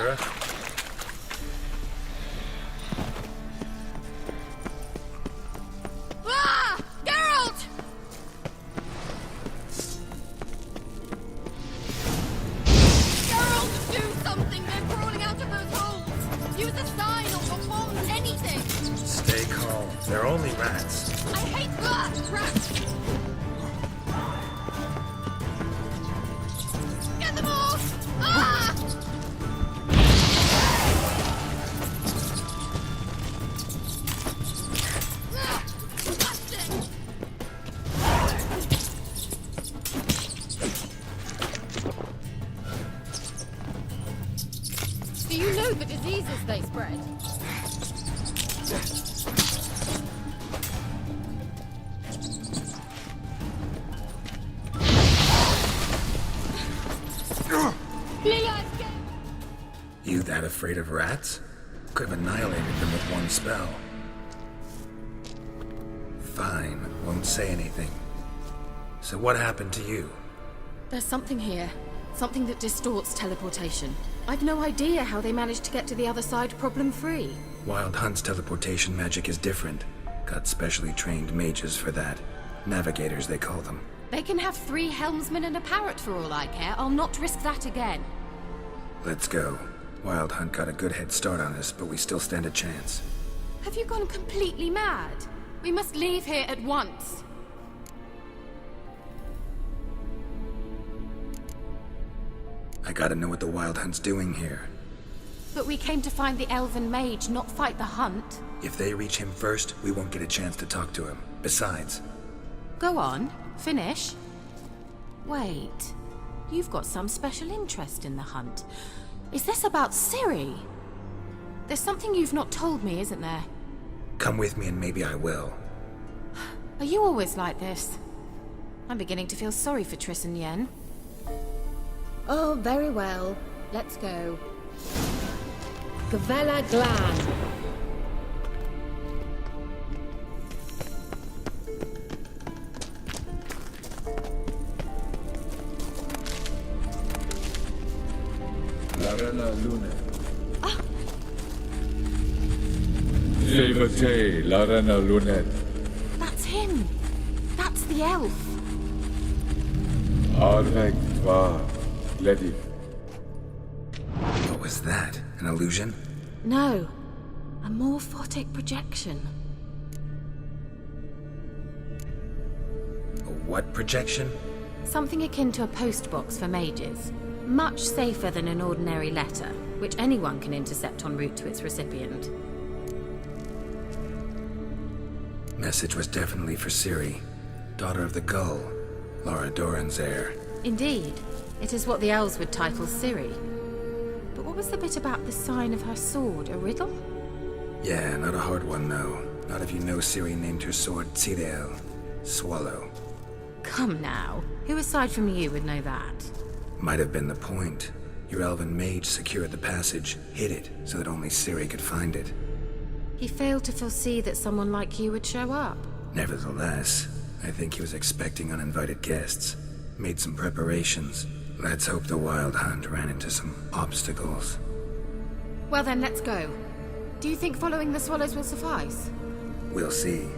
Sarah. Ah! Geralt! Geralt, do something! They're crawling out of those holes! Use a sign or bomb, anything! Stay calm. They're only rats. I hate rats! Get them off! Ah! Do you know the diseases they spread? You that afraid of rats? Could have annihilated them with one spell. Fine, won't say anything. So what happened to you? There's something here. Something that distorts teleportation. I've no idea how they managed to get to the other side problem-free. Wild Hunt's teleportation magic is different. Got specially trained mages for that. Navigators, they call them. They can have 3 helmsmen and a parrot for all I care. I'll not risk that again. Let's go. Wild Hunt got a good head start on us, but we still stand a chance. Have you gone completely mad? We must leave here at once. I gotta know what the Wild Hunt's doing here. But we came to find the elven mage, not fight the hunt. If they reach him first, we won't get a chance to talk to him. Besides... Go on. Finish. Wait. You've got some special interest in the hunt. Is this about Ciri? There's something you've not told me, isn't there? Come with me and maybe I will. Are you always like this? I'm beginning to feel sorry for Triss and Yen. Oh, very well. Let's go. Gavella Glan. Larena Lune. Levate, Larena Lunet. That's him. That's the elf. Arvek va Glediv. What was that? An illusion? No. A morphotic projection. A what projection? Something akin to a postbox for mages. Much safer than an ordinary letter, which anyone can intercept en route to its recipient. Message was definitely for Ciri, daughter of the Gull, Laura Doran's heir. Indeed. It is what the elves would title Ciri. But what was the bit about the sign of her sword? A riddle? Yeah, not a hard one, though. Not if you know Ciri named her sword Tsireel, Swallow. Come now. Who aside from you would know that? Might have been the point. Your elven mage secured the passage, hid it, so that only Ciri could find it. He failed to foresee that someone like you would show up. Nevertheless, I think he was expecting uninvited guests. Made some preparations. Let's hope the Wild Hunt ran into some obstacles. Well then, let's go. Do you think following the swallows will suffice? We'll see.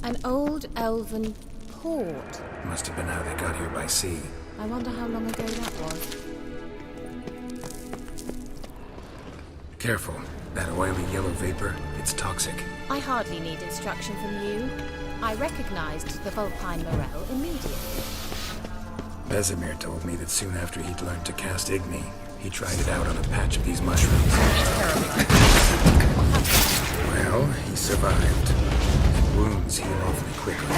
An old elven port. Must have been how they got here by sea. I wonder how long ago that was. Careful. That oily yellow vapor, it's toxic. I hardly need instruction from you. I recognized the Vulpine Morel immediately. Vesemir told me that soon after he'd learned to cast Igni, he tried it out on a patch of these mushrooms. Well, he survived. And wounds heal awfully quickly.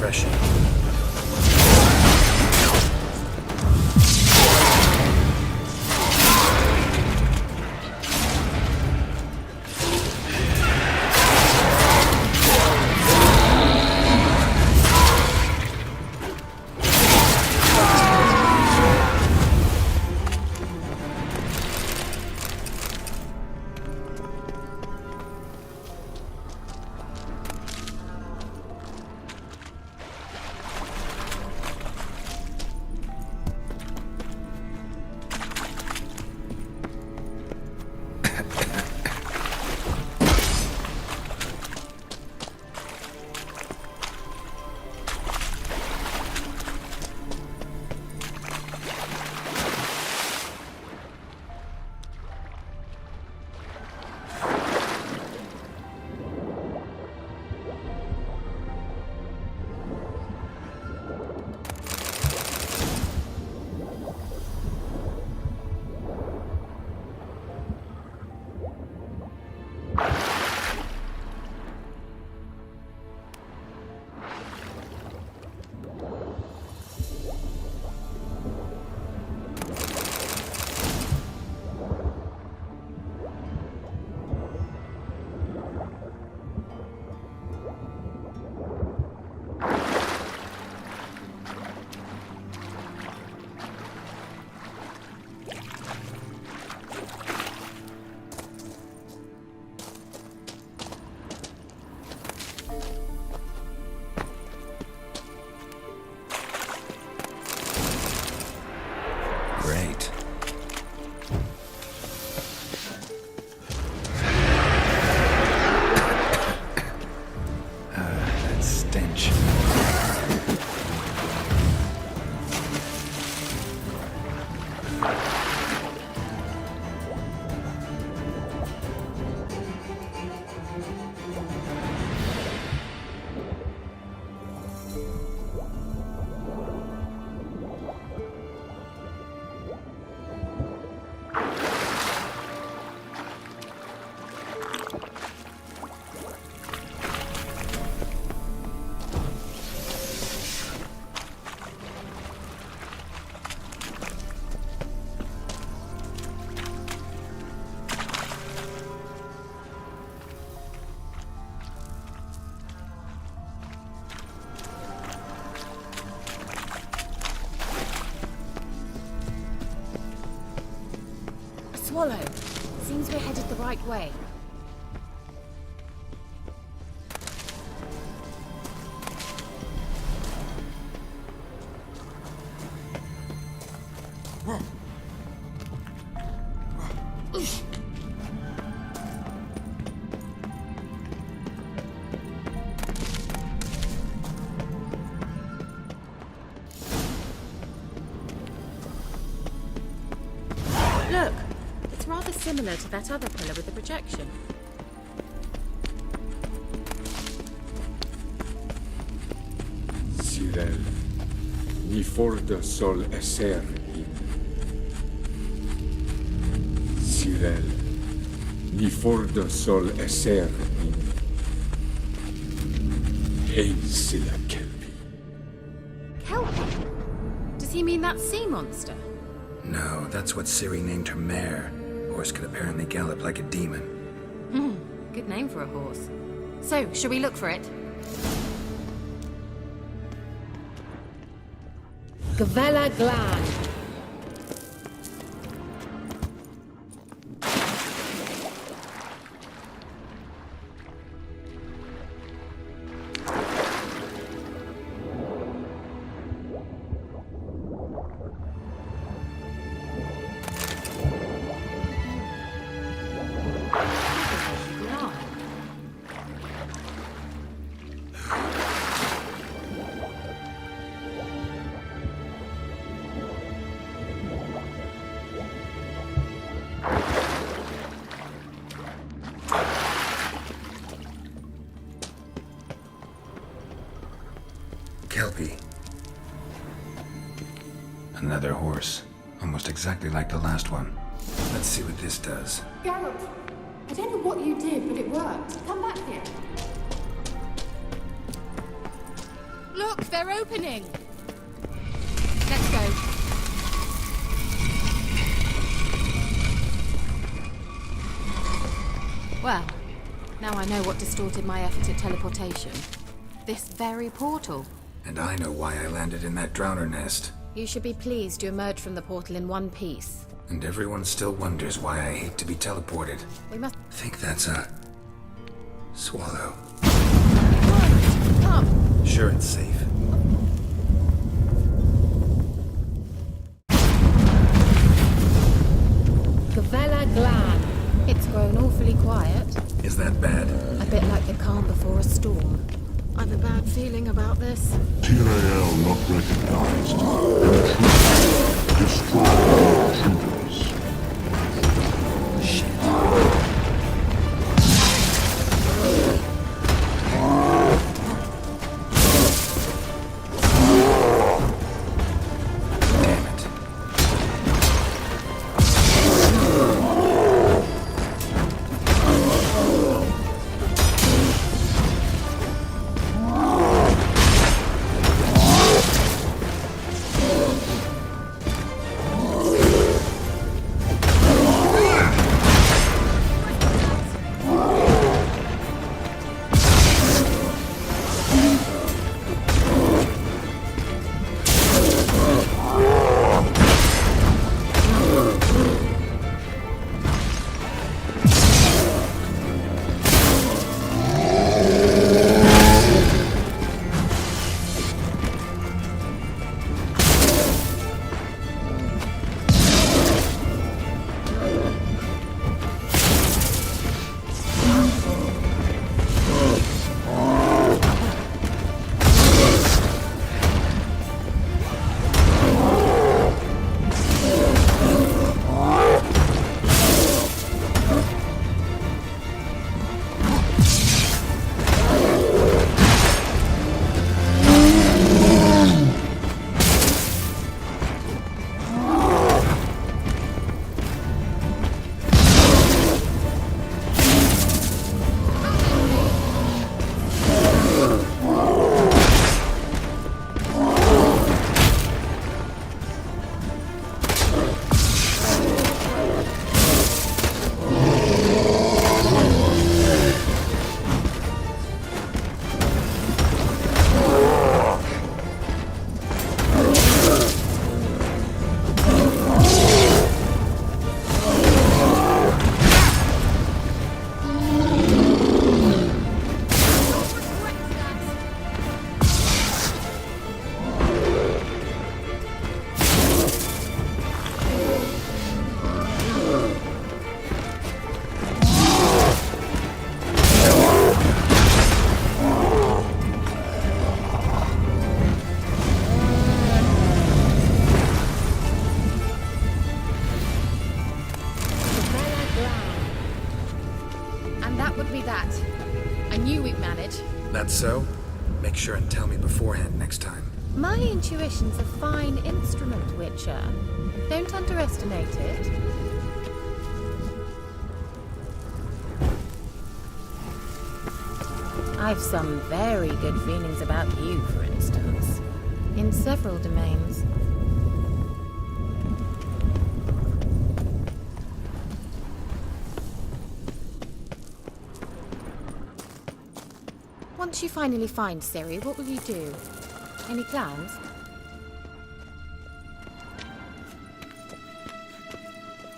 refreshing. Great. That stench. Swallow. Seems we're headed the right way. Look, it's rather similar to that other pillar with the projection. Sirel, ni forda sol esser in. Sirel, ni forda sol esser in. Ein silla kelpi. Kelpie? Does he mean that sea monster? No, that's what Ciri named her mare. Horse could apparently gallop like a demon. Good name for a horse. So, shall we look for it? Gavella Glan. Kelpie. Another horse. Almost exactly like the last one. Let's see what this does. Geralt, I don't know what you did, but it worked. Come back here. Look, they're opening! Let's go. Well, now I know what distorted my efforts at teleportation. This very portal. And I know why I landed in that drowner nest. You should be pleased you emerged from the portal in one piece. And everyone still wonders why I hate to be teleported. We must... Think that's a... swallow. Come! Sure it's safe. Velen Glan. It's grown awfully quiet. Is that bad? A bit like the calm before a storm. I've a bad feeling about this. TAL not recognized. Destroy intruders. That's so? Make sure and tell me beforehand next time. My intuition's a fine instrument, Witcher. Don't underestimate it. I've some very good feelings about you, for instance. In several domains. Once you finally find Ciri, what will you do? Any plans?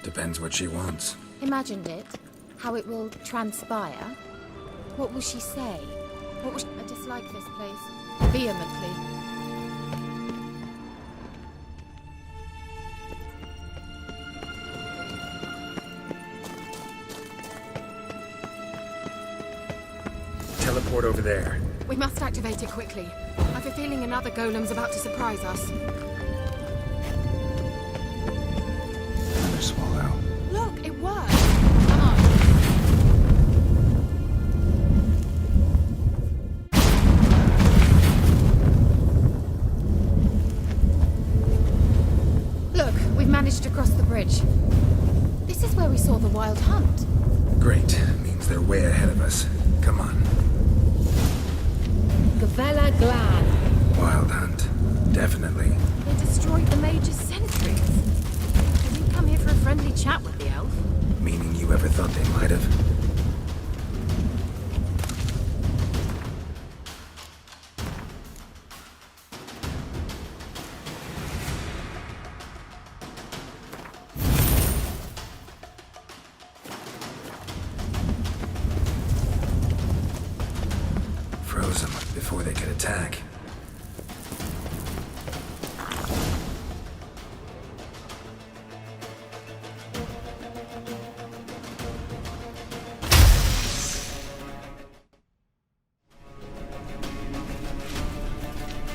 Depends what she wants. Imagined it. How it will transpire. What will she say? What will she... I dislike this place. Vehemently. Teleport over there. We must activate it quickly. I've a feeling another golem's about to surprise us. Another swallow. Look, it worked! Come on. Look, we've managed to cross the bridge. This is where we saw the wild hunt. Great. Means they're way ahead of us. Come on. Velen Glan. wild hunt. Definitely. They destroyed the Mage's sentries. They didn't come here for a friendly chat with the elf. Meaning you ever thought they might have? Froze them before they could attack.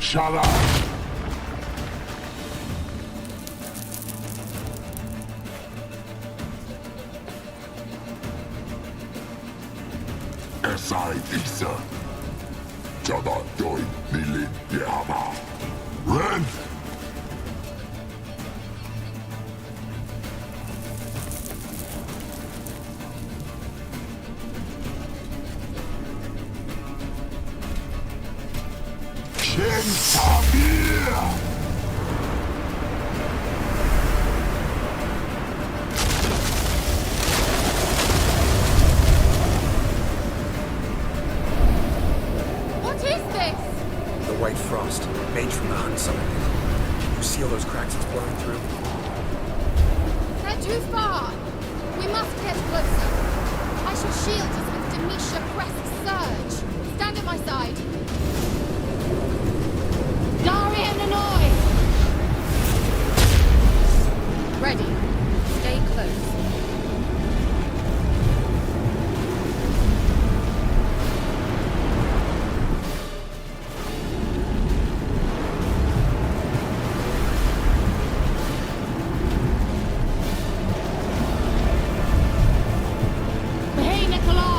Shut up! Esai Isa. Jada doi nilin yama. Ren! Ken Samir! What is this? The White Frost, made from the Hunt summoned it. You see all those cracks it's blowing through? They're too far. We must get closer. I shall shield us with Demisha Crest's surge. Stand at my side. Darian Hanoi! Ready. Stay close. Hey, Nicola!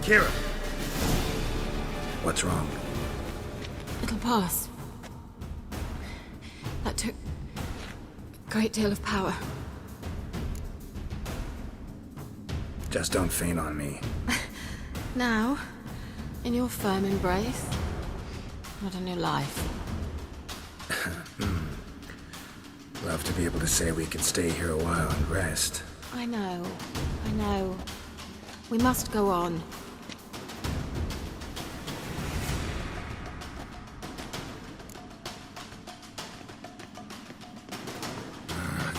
Kira. What's wrong? It'll pass. That took a great deal of power. Just don't faint on me. Now, in your firm embrace, not a new life. Love to be able to say we can stay here a while and rest. I know. We must go on.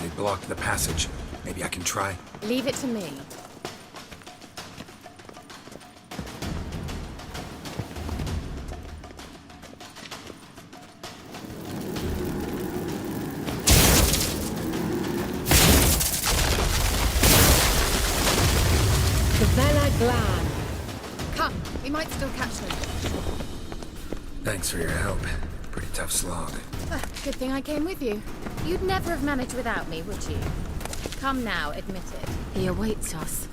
They blocked the passage. Maybe I can try. Leave it to me. Velen. Come, we might still catch them. Thanks for your help. Pretty tough slog. Good thing I came with you. You'd never have managed without me, would you? Come now, admit it. He awaits us.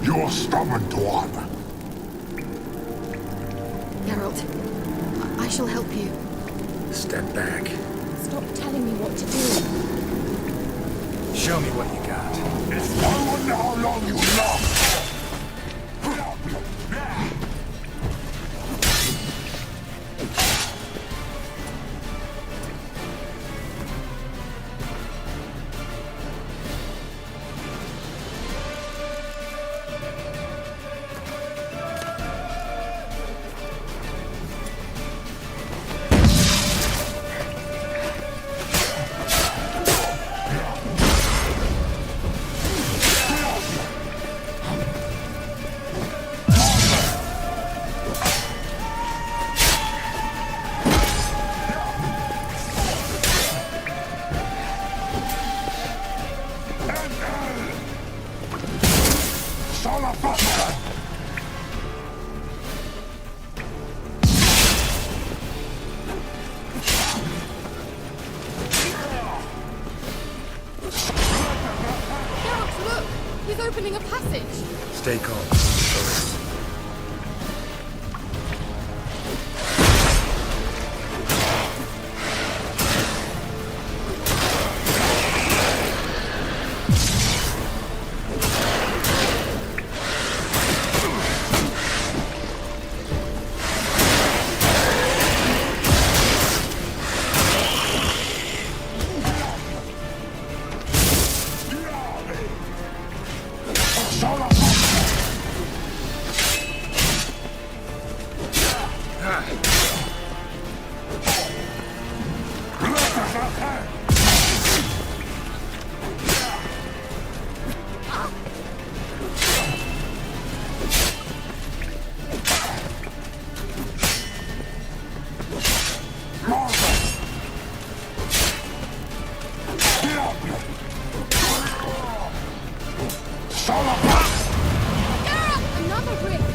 You're stubborn, Dwarf. Geralt, I shall help you. Step back. Stop telling me what to do. Show me what you got. I wonder how long you last. He's opening a passage. Stay calm. Another rift.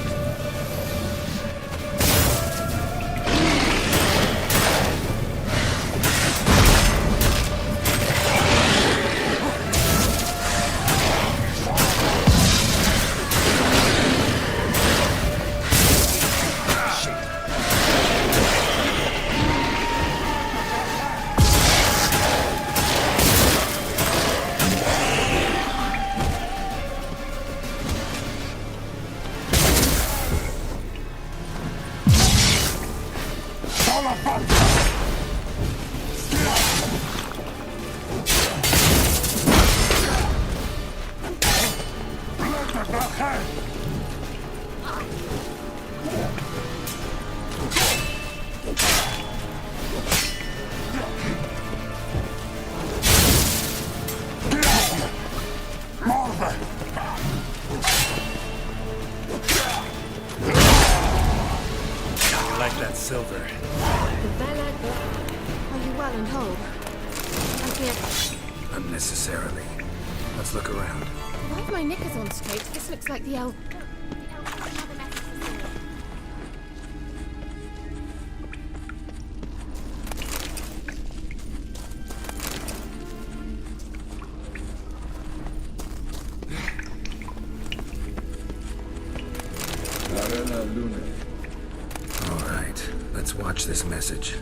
silver. Velen. Are you well and whole? I'm here. Unnecessarily. Let's look around. Why have my knickers on straight? This looks like the elf. All right, let's watch this message.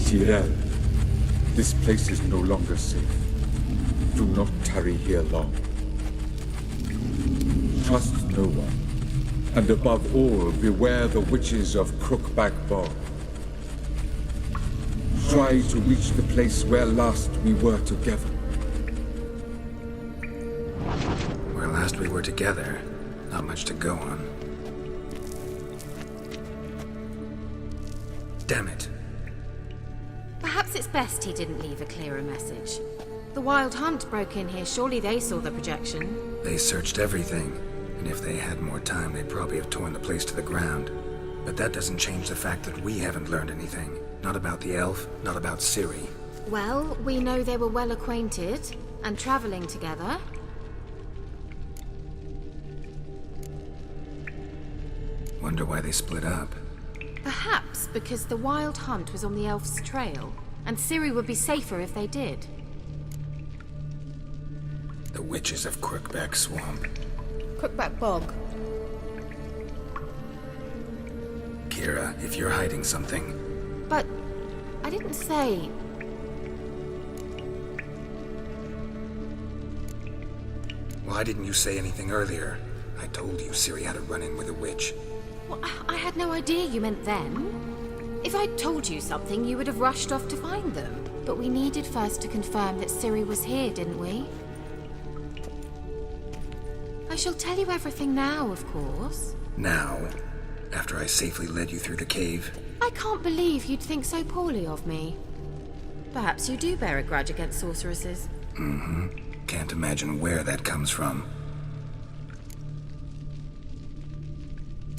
Tyrell, this place is no longer safe. Do not tarry here long. Trust no one, and above all, beware the witches of Crookback Bog. Try to reach the place where last we were together. Where last we were together, not much to go on. Damn it. Perhaps it's best he didn't leave a clearer message. The Wild Hunt broke in here. Surely they saw the projection. They searched everything, and if they had more time, they'd probably have torn the place to the ground. But that doesn't change the fact that we haven't learned anything. Not about the elf, not about Ciri. Well, we know they were well acquainted and traveling together. Wonder why they split up. Perhaps because the Wild Hunt was on the elf's trail, and Ciri would be safer if they did. The witches of Crookback Swamp. Crookback Bog. Kira, if you're hiding something... But I didn't say... Why didn't you say anything earlier? I told you Ciri had a run-in with a witch. Well, I had no idea you meant then. If I'd told you something, you would have rushed off to find them. But we needed first to confirm that Ciri was here, didn't we? I shall tell you everything now, of course. Now? After I safely led you through the cave? I can't believe you'd think so poorly of me. Perhaps you do bear a grudge against sorceresses. Mm-hmm. Can't imagine where that comes from.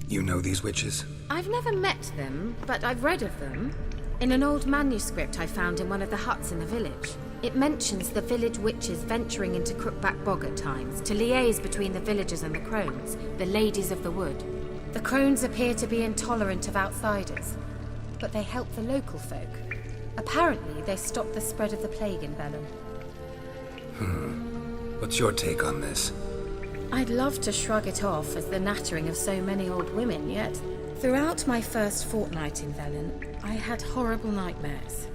You know these witches? I've never met them, but I've read of them. In an old manuscript I found in one of the huts in the village. It mentions the village witches venturing into Crookback Bog at times to liaise between the villagers and the crones, the ladies of the wood. The crones appear to be intolerant of outsiders, but they help the local folk. Apparently, they stop the spread of the plague in Velen. What's your take on this? I'd love to shrug it off as the nattering of so many old women, yet throughout my first fortnight in Velen, I had horrible nightmares.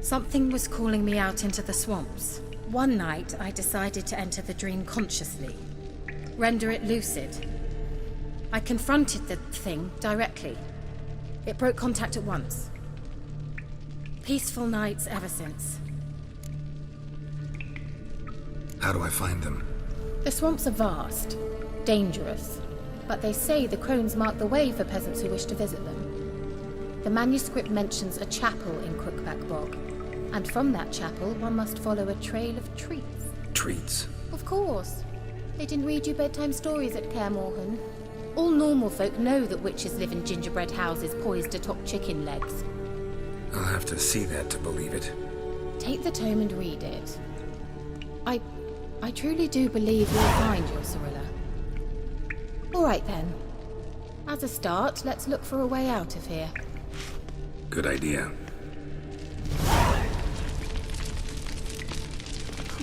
Something was calling me out into the swamps. One night, I decided to enter the dream consciously, render it lucid. I confronted the thing directly. It broke contact at once. Peaceful nights ever since. How do I find them? The swamps are vast, dangerous, but they say the crones mark the way for peasants who wish to visit them. The manuscript mentions a chapel in Crookback Bog, and from that chapel one must follow a trail of treats. Treats? Of course. They didn't read you bedtime stories at Kaer Morhen. All normal folk know that witches live in gingerbread houses poised atop chicken legs. I'll have to see that to believe it. Take the tome and read it. I truly do believe you'll find your Cirilla. All right then. As a start, let's look for a way out of here. Good idea.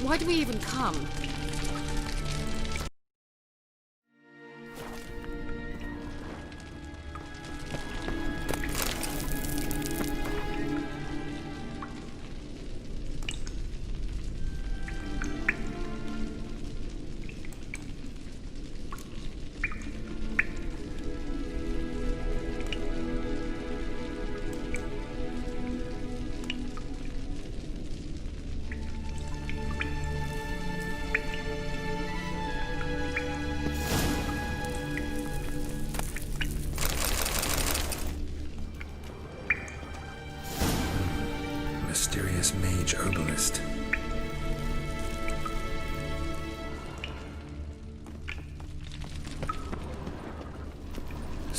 Why do we even come? Mysterious mage herbalist.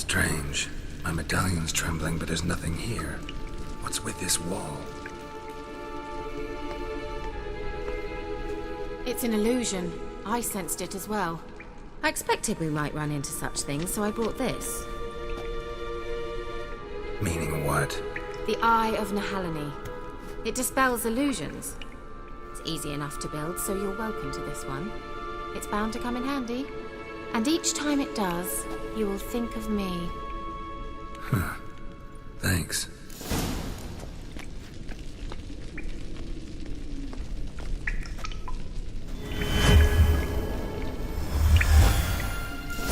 Strange. My medallion's trembling, but there's nothing here. What's with this wall? It's an illusion. I sensed it as well. I expected we might run into such things, so I brought this. Meaning what? The Eye of Nahalani. It dispels illusions. It's easy enough to build, so you're welcome to this one. It's bound to come in handy. And each time it does, you will think of me. Huh. Thanks.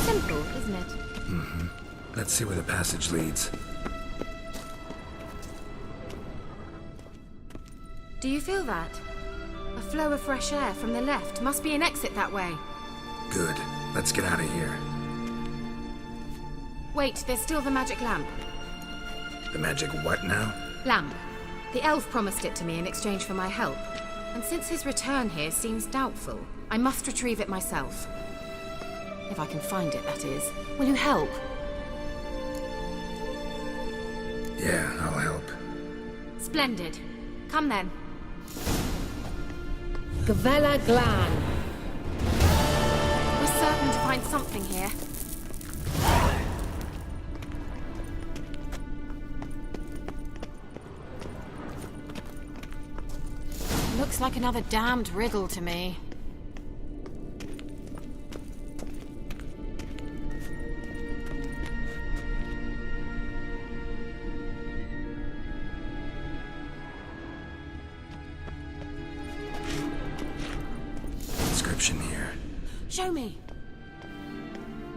Simple, isn't it? Mm-hmm. Let's see where the passage leads. Do you feel that? A flow of fresh air from the left. Must be an exit that way. Good. Let's get out of here. Wait, there's still the magic lamp. The magic what now? Lamp. The elf promised it to me in exchange for my help. And since his return here seems doubtful, I must retrieve it myself. If I can find it, that is. Will you help? Yeah, I'll help. Splendid. Come then. Velen Glan. We're certain to find something here. Looks like another damned riddle to me. Inscription here. Show me.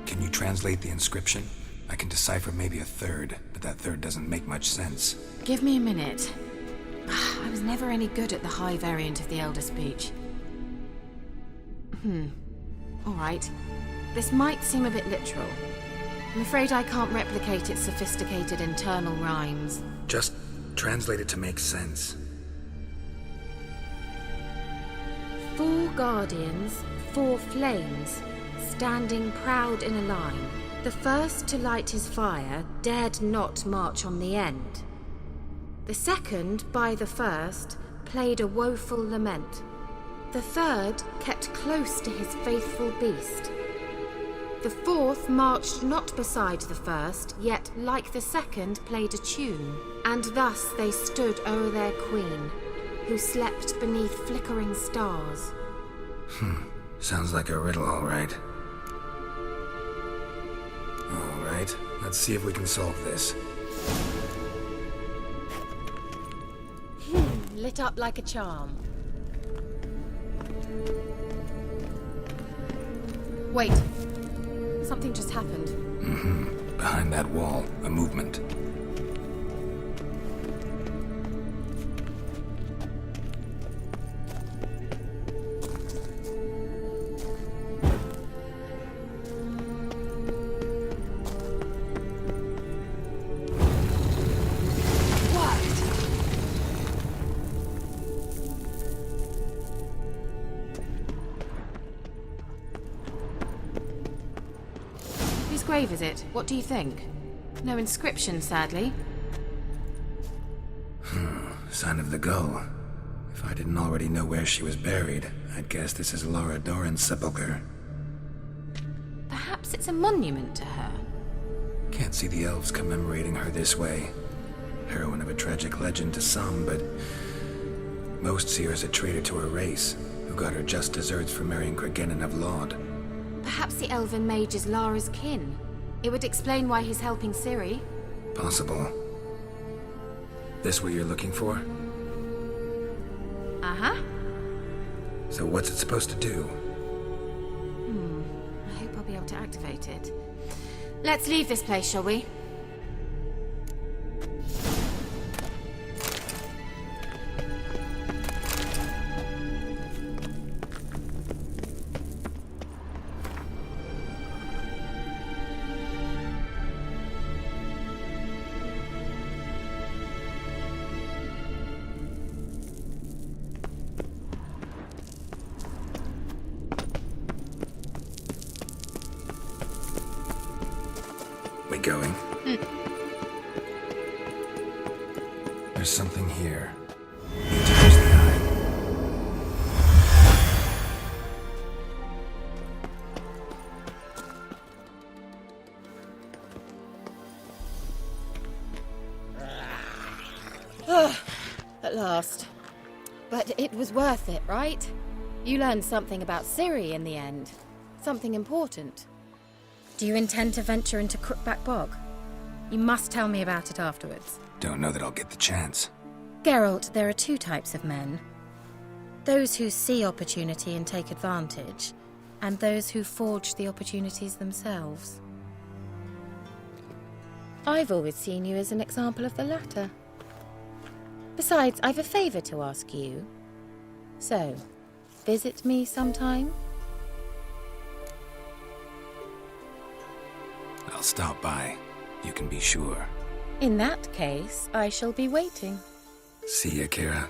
Can you translate the inscription? I can decipher maybe a third, but that third doesn't make much sense. Give me a minute. I was never any good at the high variant of the Elder speech. All right. This might seem a bit literal. I'm afraid I can't replicate its sophisticated internal rhymes. Just translate it to make sense. 4 guardians, 4 flames, standing proud in a line. The first to light his fire dared not march on the end. The second, by the first, played a woeful lament. The third kept close to his faithful beast. The fourth marched not beside the first, yet, like the second, played a tune. And thus they stood o'er their queen, who slept beneath flickering stars. Sounds like a riddle, all right. All right, let's see if we can solve this. Lit up like a charm. Wait. Something just happened. Behind that wall, a movement. Whose grave is it? What do you think? No inscription, sadly. Sign of the gull. If I didn't already know where she was buried, I'd guess this is Laura Doran's sepulcher. Perhaps it's a monument to her. Can't see the elves commemorating her this way. Heroine of a tragic legend to some, but most see her as a traitor to her race, who got her just deserts for marrying Cregennan of Laud. Perhaps the elven mage is Lara's kin. It would explain why he's helping Ciri. Possible. This what you're looking for? Uh-huh. So what's it supposed to do? I hope I'll be able to activate it. Let's leave this place, shall we? Wait, going. There's something here. Need to use the eye. At last. But it was worth it, right? You learned something about Ciri in the end. Something important. Do you intend to venture into Crookback Bog? You must tell me about it afterwards. Don't know that I'll get the chance. Geralt, there are two types of men. Those who see opportunity and take advantage, and those who forge the opportunities themselves. I've always seen you as an example of the latter. Besides, I've a favor to ask you. So, visit me sometime? I'll stop by. You can be sure. In that case, I shall be waiting. See ya, Kira.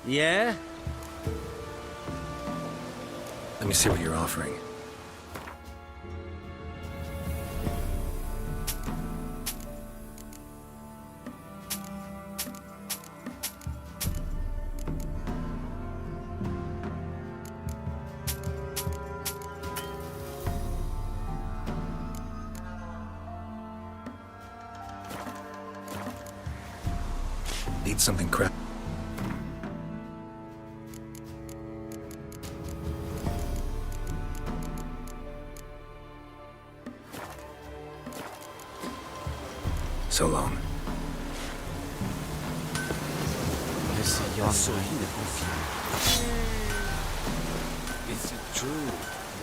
Yeah? Let me see what you're offering. Need something crap. So long. Is it true?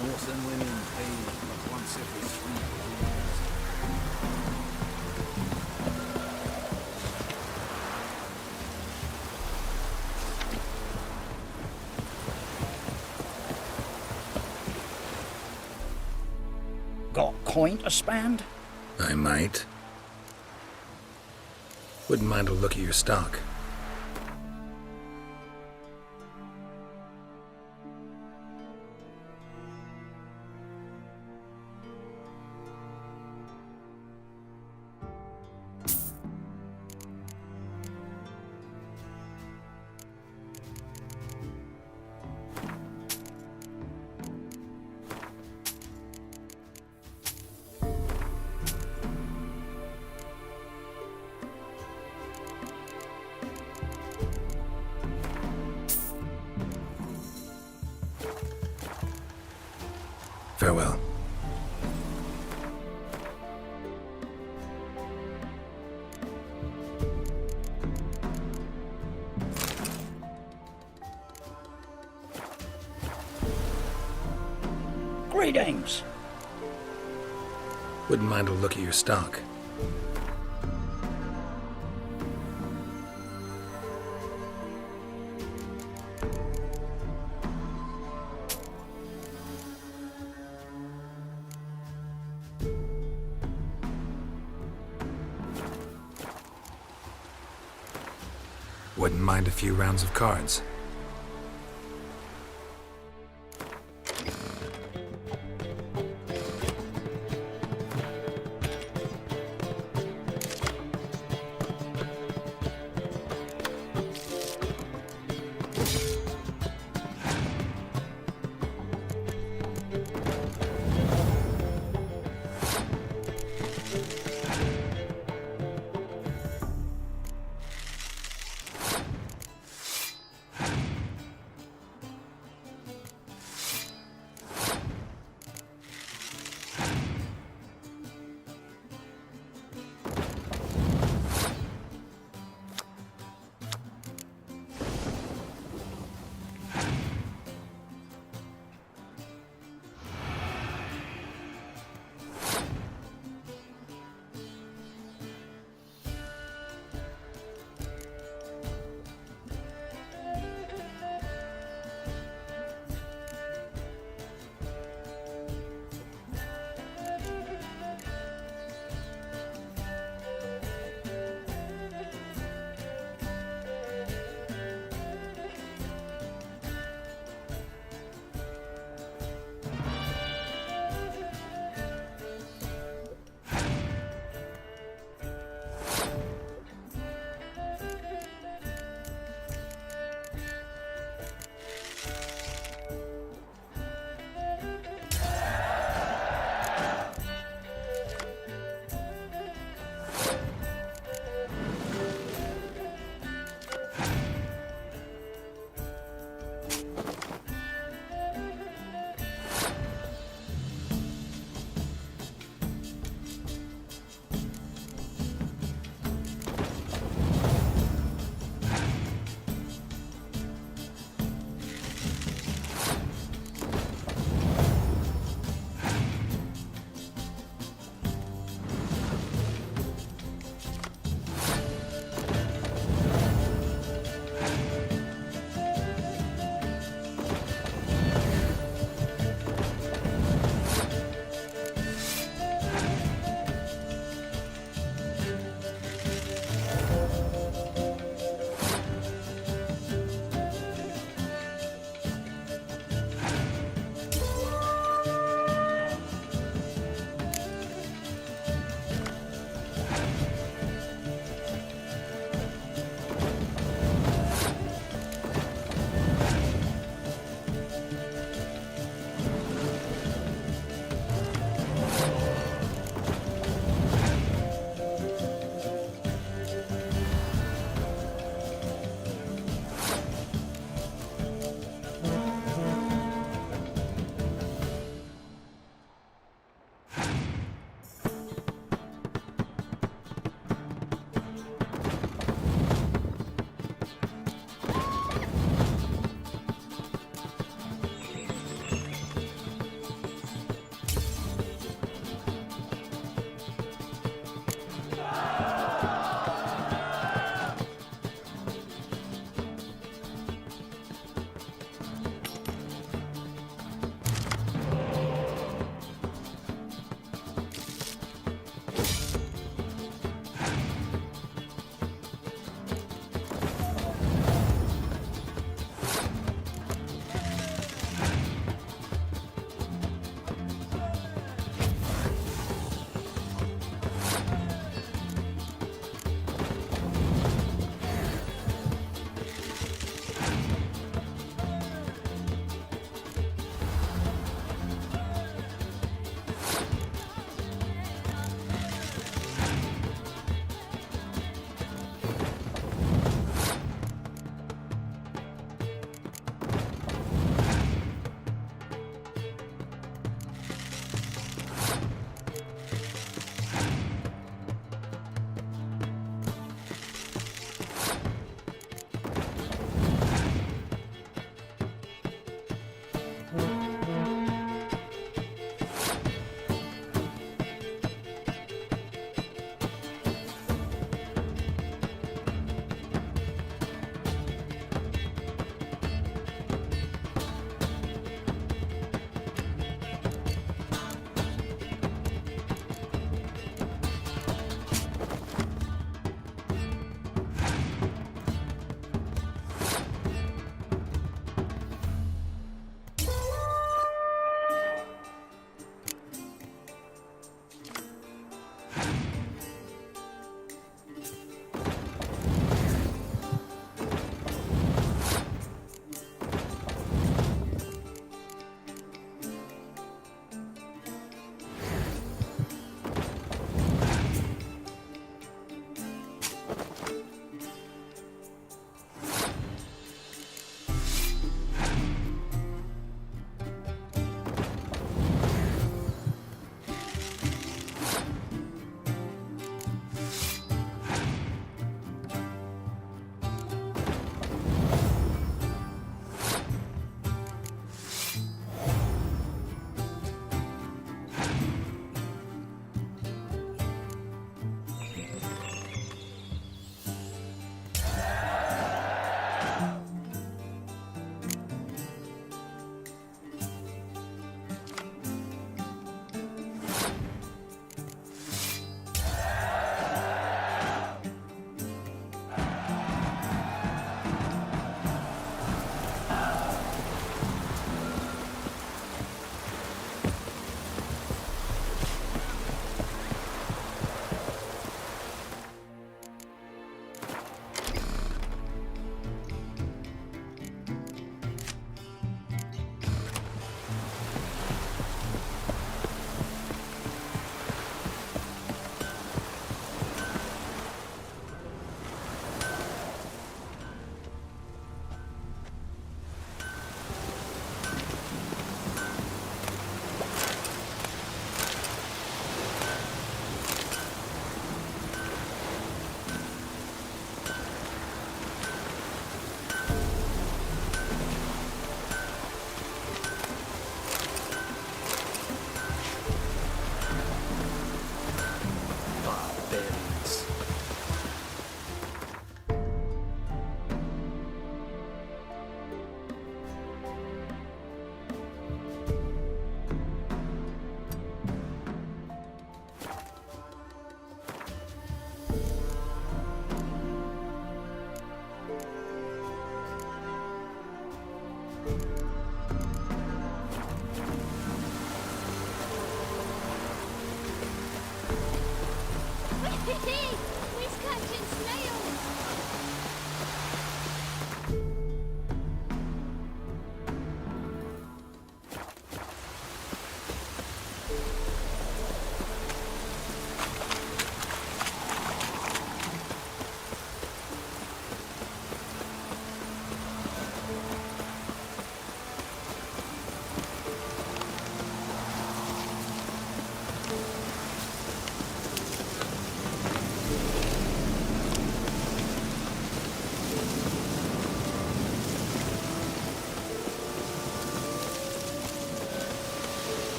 Northern women pay but once every 3 years. Got coin to spend? I might. Wouldn't mind a look at your stock. Farewell. Greetings. Wouldn't mind a look at your stock. Wouldn't mind a few rounds of cards.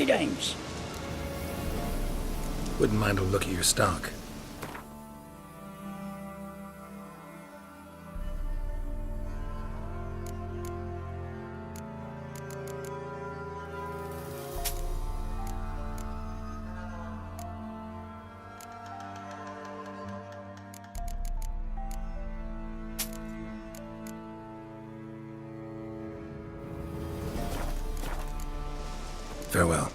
Greetings. Wouldn't mind a look at your stock. Farewell.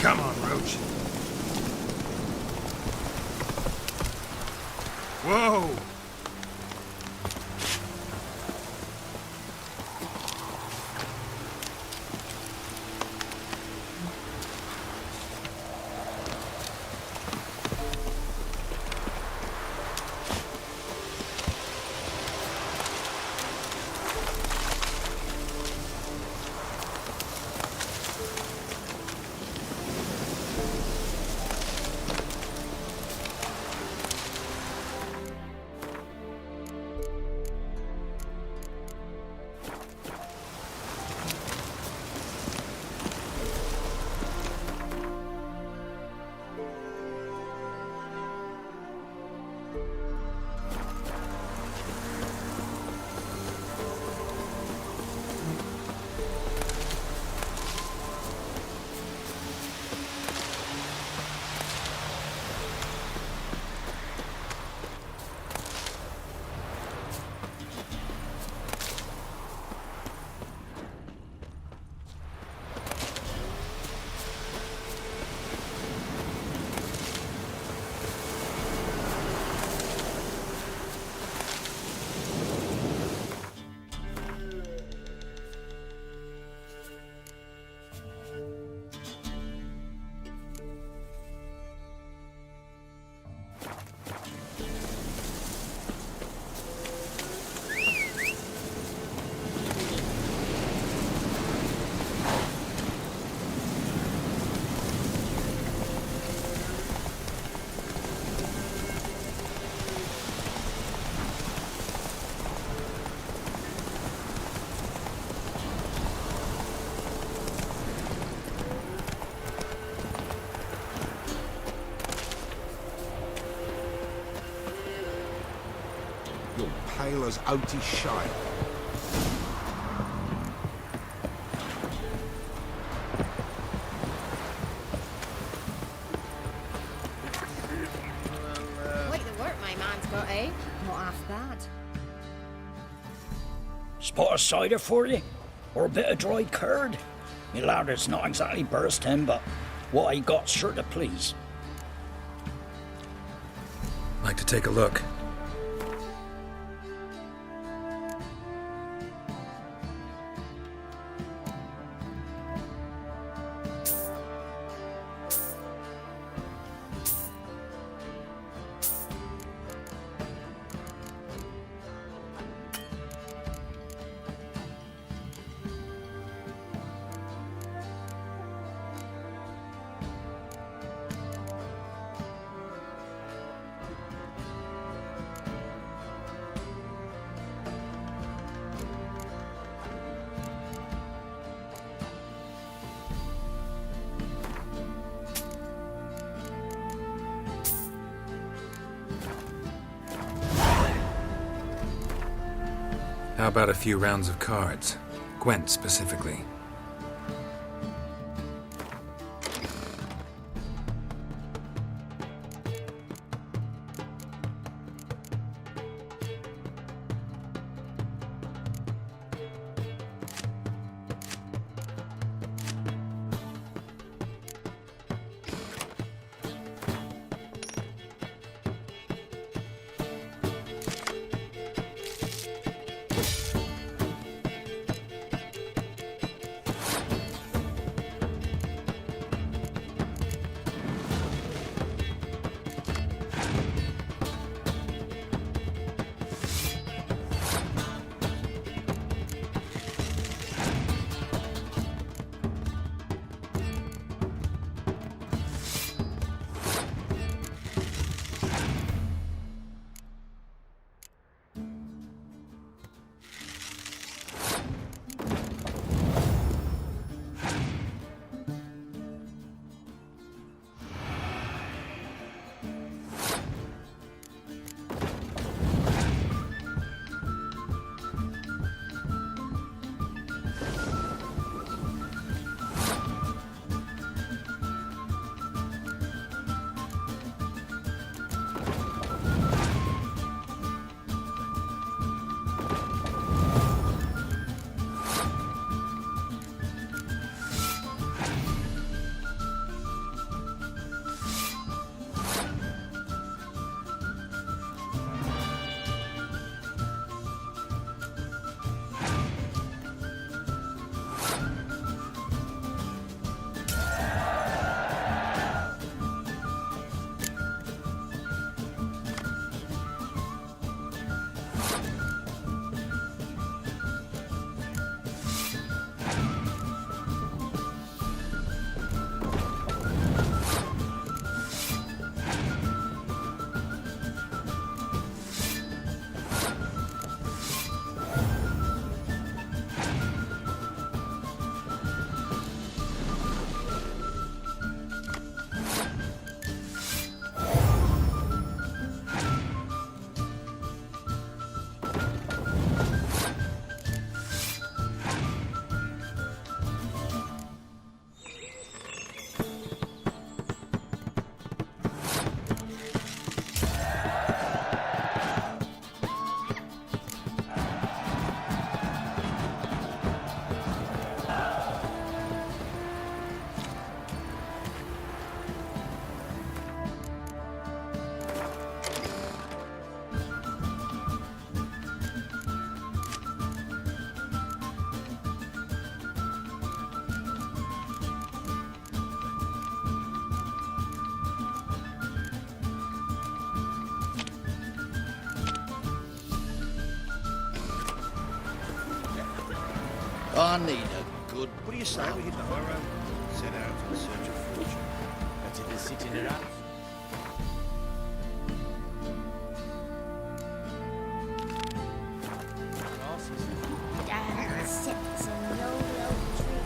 Come on, Roach. Whoa! Pale as outy shire. Quite the work my man's got, eh? Not half bad. Spot of cider for you? Or a bit of dried curd? Me lad, it's not exactly bursting, but what I got's sure to please. Like to take a look. How about a few rounds of cards? Gwent specifically. I need a good... What do you say we hit the high road? Set out in search of fortune. Better than sit in her house. Dad sits in the old oak tree.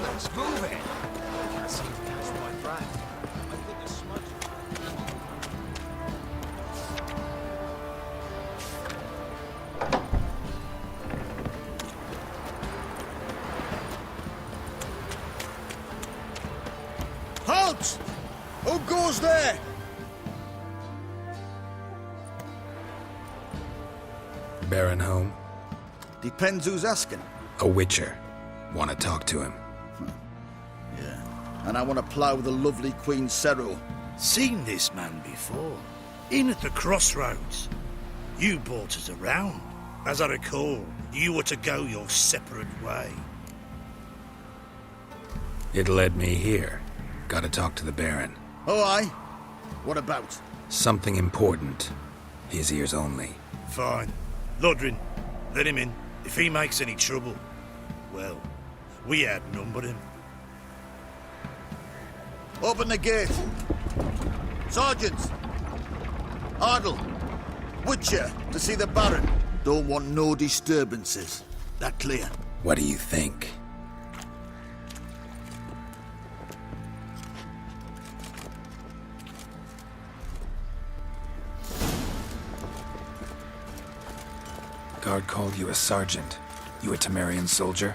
Let's move it. I can't seem to catch my breath. I think the smoke's... Halt! Who goes there? Baron home? Depends who's asking. A witcher. Want to talk to him. And I want to plough the lovely Queen Cero. Seen this man before. In at the crossroads. You brought us around. As I recall, you were to go your separate way. It led me here. Gotta talk to the Baron. Oh, aye? What about? Something important. His ears only. Fine. Lodrin, let him in. If he makes any trouble, well, we outnumber him. Open the gate. Sergeants! Ardle! Witcher, to see the Baron. Don't want no disturbances. That clear? What do you think? Guard called you a sergeant. You a Temerian soldier?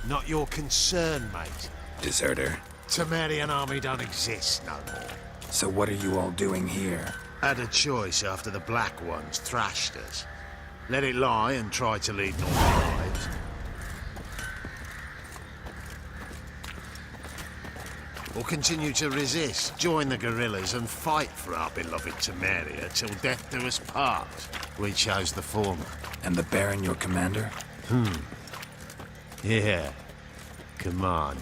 Not your concern, mate. Deserter. Temerian army don't exist no more. So what are you all doing here? Had a choice after the Black Ones thrashed us. Let it lie and try to lead normal lives. Or continue to resist, join the guerrillas and fight for our beloved Temeria till death do us part. We chose the former. And the Baron your commander? Yeah. Commander.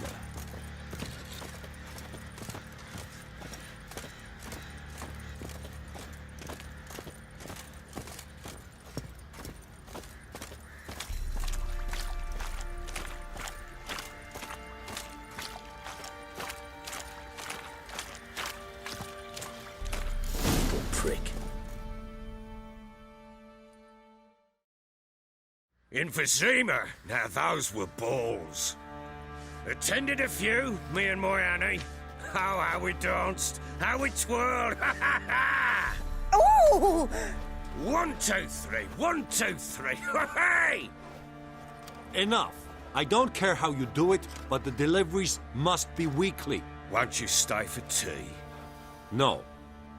Emphysema. Now those were balls. Attended a few, me and my Annie. Oh, how we danced, how we twirled. Ha ha ha! Oh! 1, 2, 3. 1, 2, 3. Hey! Enough. I don't care how you do it, but the deliveries must be weekly. Won't you stay for tea? No.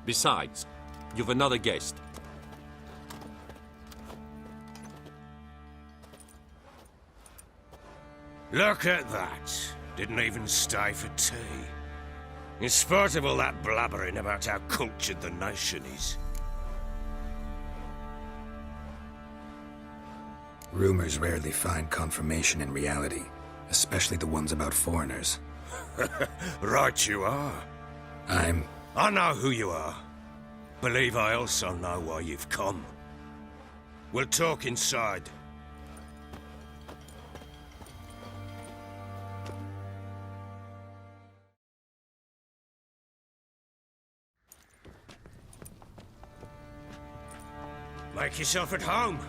Besides, you've another guest. Look at that. Didn't even stay for tea. In spite of all that blabbering about how cultured the nation is. Rumors rarely find confirmation in reality, especially the ones about foreigners. Right you are. I know who you are. Believe I also know why you've come. We'll talk inside. Make yourself at home.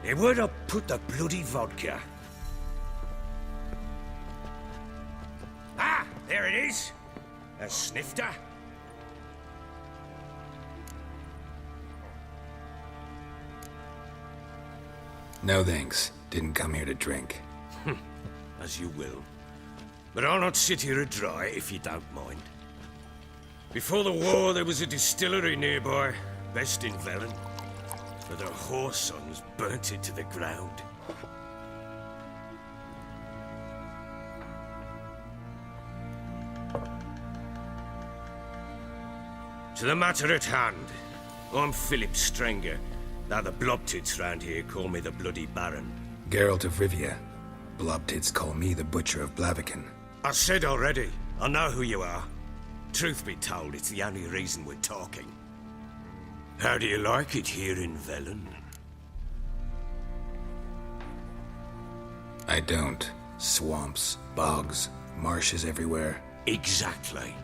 Hey, where'd I put the bloody vodka? Ah, there it is. A snifter. No thanks. Didn't come here to drink. As you will. But I'll not sit here a dry if you don't mind. Before the war, there was a distillery nearby, best in Velen. But their whore sons burnt it to the ground. To the matter at hand, I'm Philip Strenger. Now the blobtits round here call me the Bloody Baron. Geralt of Rivia. Blobtits call me the Butcher of Blaviken. I said already, I know who you are. Truth be told, it's the only reason we're talking. How do you like it here in Velen? I don't. Swamps, bogs, marshes everywhere. Exactly.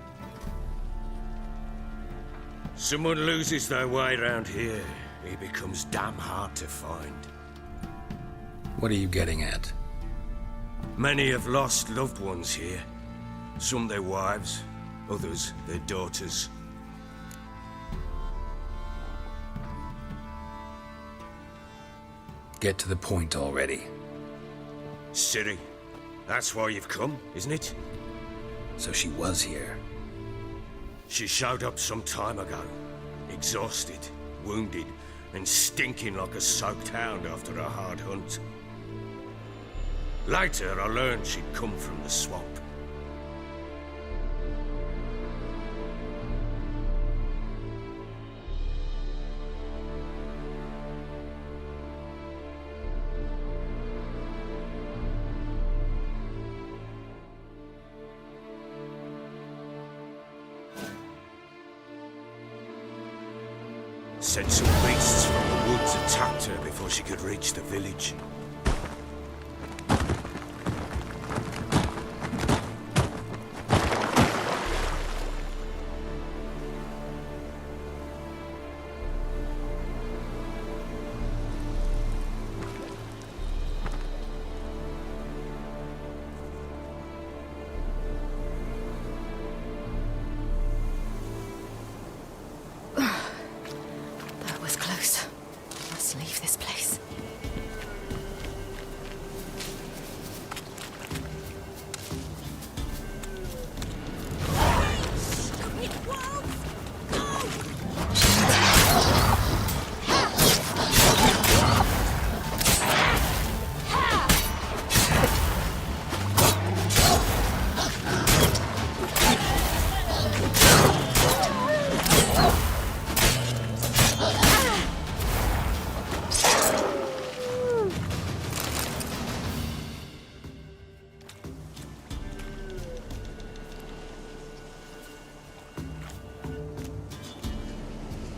Someone loses their way round here, he becomes damn hard to find. What are you getting at? Many have lost loved ones here. Some their wives, others their daughters. Get to the point already. Ciri, that's why you've come, isn't it? So she was here. She showed up some time ago, exhausted, wounded, and stinking like a soaked hound after a hard hunt. Later, I learned she'd come from the swamp. Said some beasts from the woods attacked her before she could reach the village. Leave this place.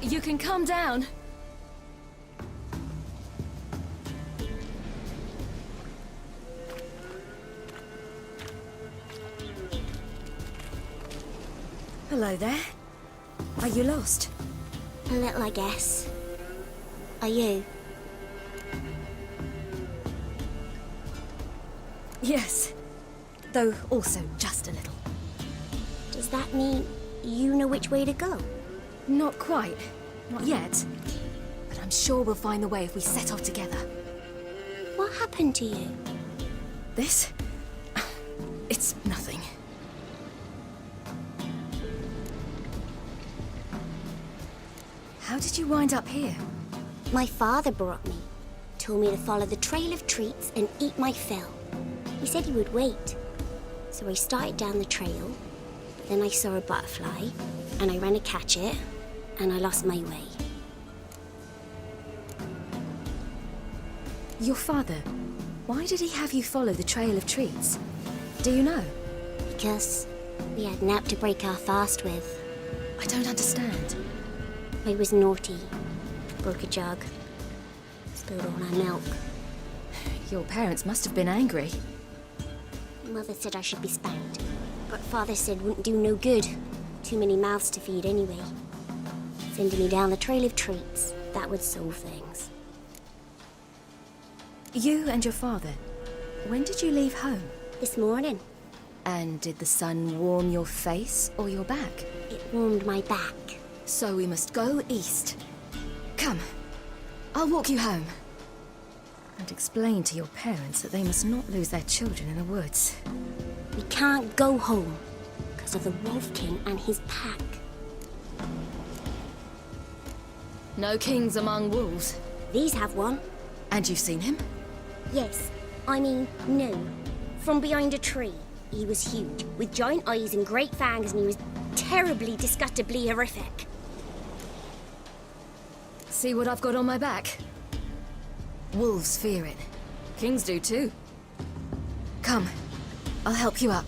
You can calm down. Hello there. Are you lost? A little, I guess. Are you? Yes. Though also just a little. Does that mean you know which way to go? Not quite. Not yet. But I'm sure we'll find the way if we set off together. What happened to you? This? It's nothing. How did you wind up here? My father brought me. Told me to follow the trail of treats and eat my fill. He said he would wait. So I started down the trail. Then I saw a butterfly, and I ran to catch it, and I lost my way. Your father, why did he have you follow the trail of treats? Do you know? Because we had nap to break our fast with. I don't understand. I was naughty. Broke a jug. Spilled all our milk. Your parents must have been angry. Mother said I should be spanked. But Father said wouldn't do no good. Too many mouths to feed anyway. Sending me down the trail of treats. That would solve things. You and your father, when did you leave home? This morning. And did the sun warm your face or your back? It warmed my back. So we must go east. Come, I'll walk you home. And explain to your parents that they must not lose their children in the woods. We can't go home because of the Wolf King and his pack. No kings among wolves. These have one. And you've seen him? Yes. I mean, no. From behind a tree. He was huge, with giant eyes and great fangs, and he was terribly, disgustingly horrific. See what I've got on my back? Wolves fear it. Kings do too. Come, I'll help you up.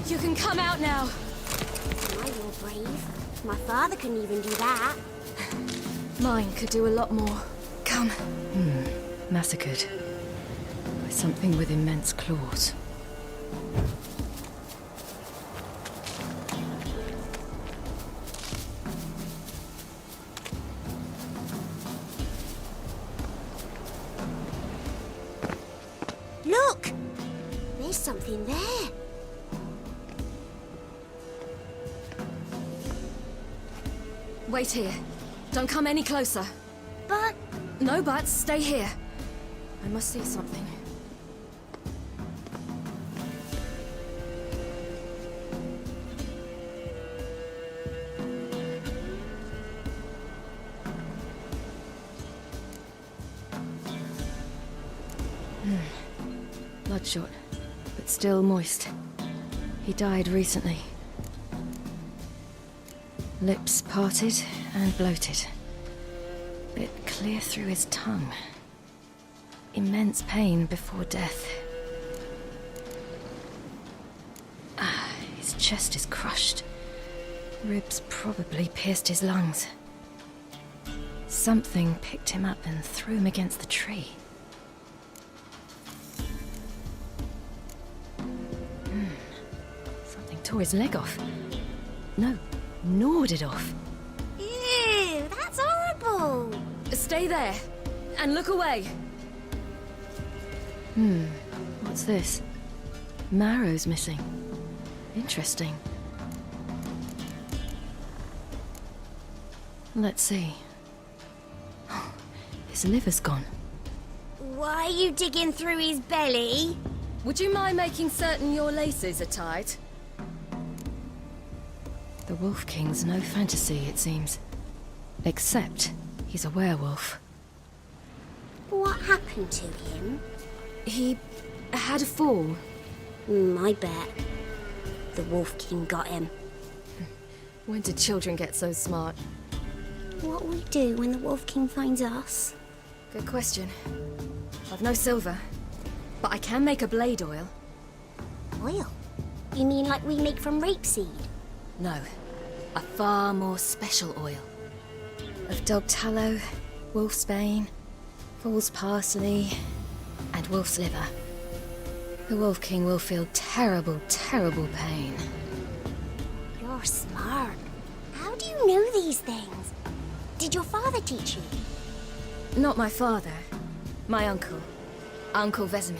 You can come out now. My you're brave. My father couldn't even do that. Mine could do a lot more. Come. Massacred by something with immense claws. Look! There's something there. Wait here. Don't come any closer. But... No buts. Stay here. I must see something. Bloodshot, but still moist. He died recently. Lips parted and bloated. Bit clear through his tongue. Immense pain before death. His chest is crushed. Ribs probably pierced his lungs. Something picked him up and threw him against the tree. Something tore his leg off. No, gnawed it off. Ew, that's horrible. Stay there, and look away. What's this? Marrow's missing. Interesting. Let's see. His liver's gone. Why are you digging through his belly? Would you mind making certain your laces are tied? The Wolf King's no fantasy, it seems. Except he's a werewolf. What happened to him? He had a fall. I bet. The Wolf King got him. When did children get so smart? What will we do when the Wolf King finds us? Good question. I've no silver, but I can make a blade oil. Oil? You mean like we make from rapeseed? No, a far more special oil. Of dog tallow, wolfsbane, fool's parsley, and wolf's liver. The Wolf King will feel terrible, terrible pain. You're smart. How do you know these things? Did your father teach you? Not my father. My uncle. Uncle Vesemir.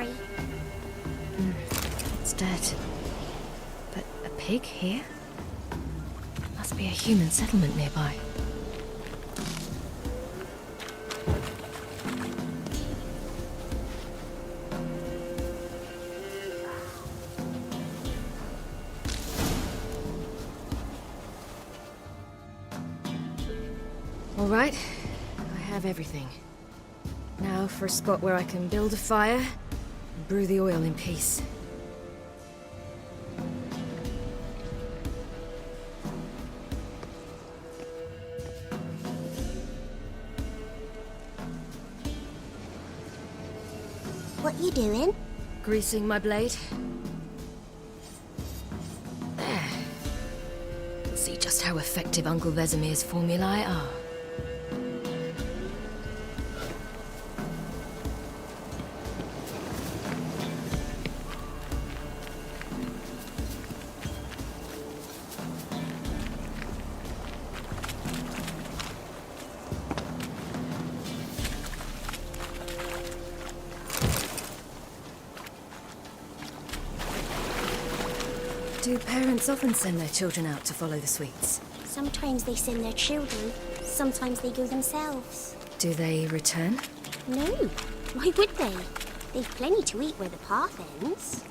worry. It's dead. But a pig here? Must be a human settlement nearby. All right, I have everything. Now for a spot where I can build a fire and brew the oil in peace. What you doing? Greasing my blade. There. See just how effective Uncle Vesemir's formulae are. Do parents often send their children out to follow the sweets? Sometimes they send their children, sometimes they go themselves. Do they return? No, why would they? They've plenty to eat where the path ends.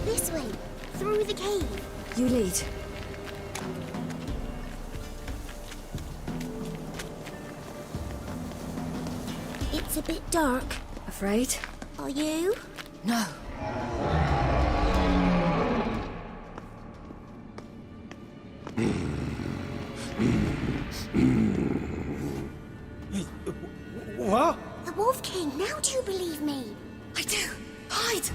This way, through the cave. You lead. It's a bit dark. Afraid? Are you? No. What? The Wolf King, now do you believe me? I do. Hide!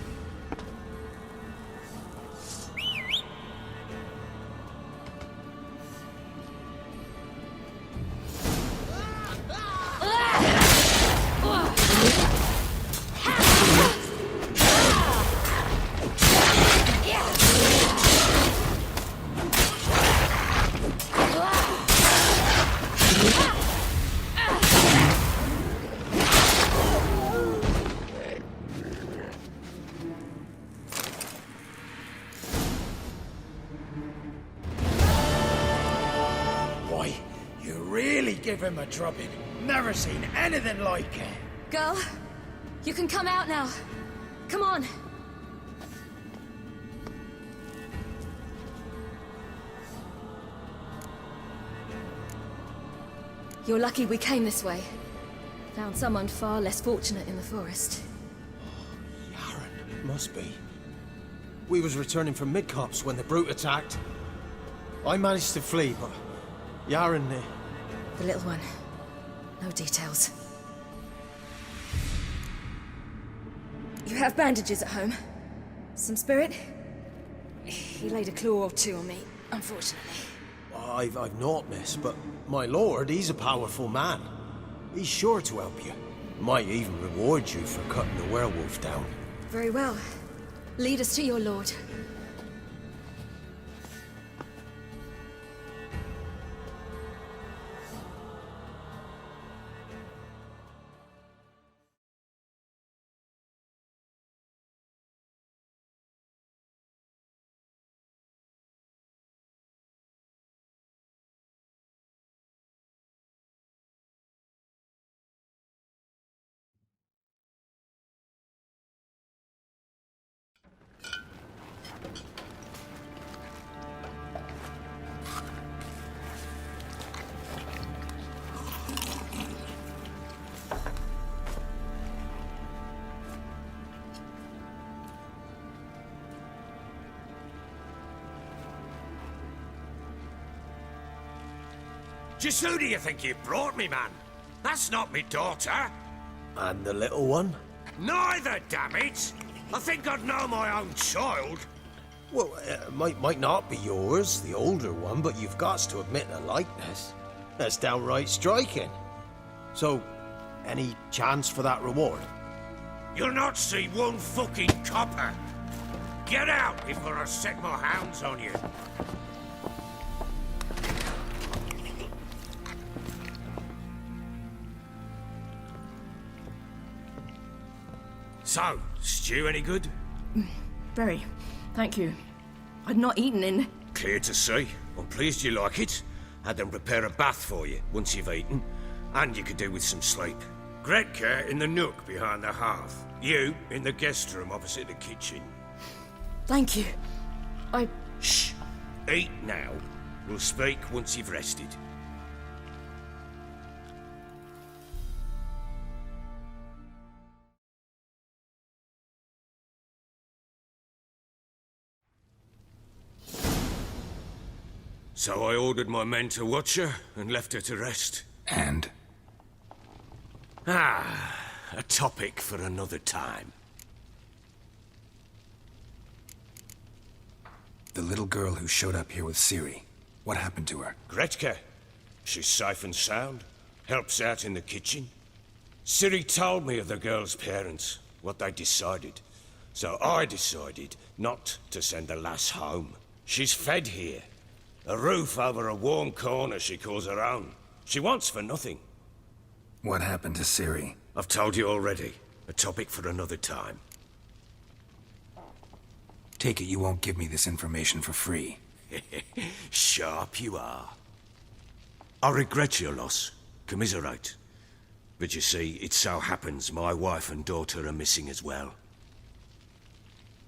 Boy, you really give him a drubbing. Never seen anything like it. Girl, you can come out now. Come on. You're lucky we came this way. Found someone far less fortunate in the forest. Must be. We was returning from Midcops when the brute attacked. I managed to flee, but Yaren... The little one. No details. You have bandages at home? Some spirit? He laid a claw or two on me, unfortunately. I've naught, miss, but my lord, he's a powerful man. He's sure to help you. Might even reward you for cutting the werewolf down. Very well. Lead us to your lord. Just who do you think you brought me, man? That's not me daughter. And the little one? Neither, damn it! I think I'd know my own child. Well, might not be yours, the older one, but you've got to admit a likeness. That's downright striking. So, any chance for that reward? You'll not see one fucking copper. Get out before I set my hounds on you. So, stew any good? Very. Thank you. I'd not eaten in... Clear to see. I'm pleased you like it. Had them prepare a bath for you once you've eaten. And you could do with some sleep. Gretka in the nook behind the hearth. You in the guest room opposite the kitchen. Thank you. Shh. Eat now. We'll speak once you've rested. So I ordered my men to watch her and left her to rest. And? A topic for another time. The little girl who showed up here with Ciri. What happened to her? Gretka. She's safe and sound. Helps out in the kitchen. Ciri told me of the girl's parents, what they decided. So I decided not to send the lass home. She's fed here. A roof over a warm corner she calls her own. She wants for nothing. What happened to Ciri? I've told you already. A topic for another time. Take it you won't give me this information for free. Sharp you are. I regret your loss. Commiserate. But you see, it so happens my wife and daughter are missing as well.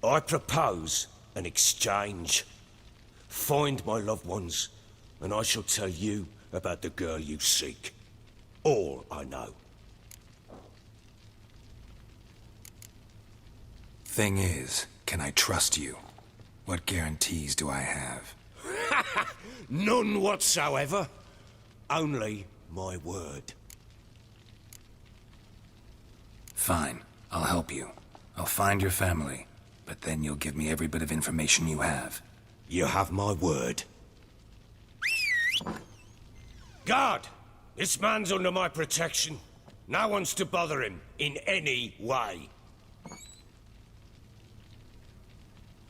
I propose an exchange. Find my loved ones, and I shall tell you about the girl you seek. All I know. Thing is, can I trust you? What guarantees do I have? None whatsoever. Only my word. Fine, I'll help you. I'll find your family, but then you'll give me every bit of information you have. You have my word. Guard! This man's under my protection. No one's to bother him in any way.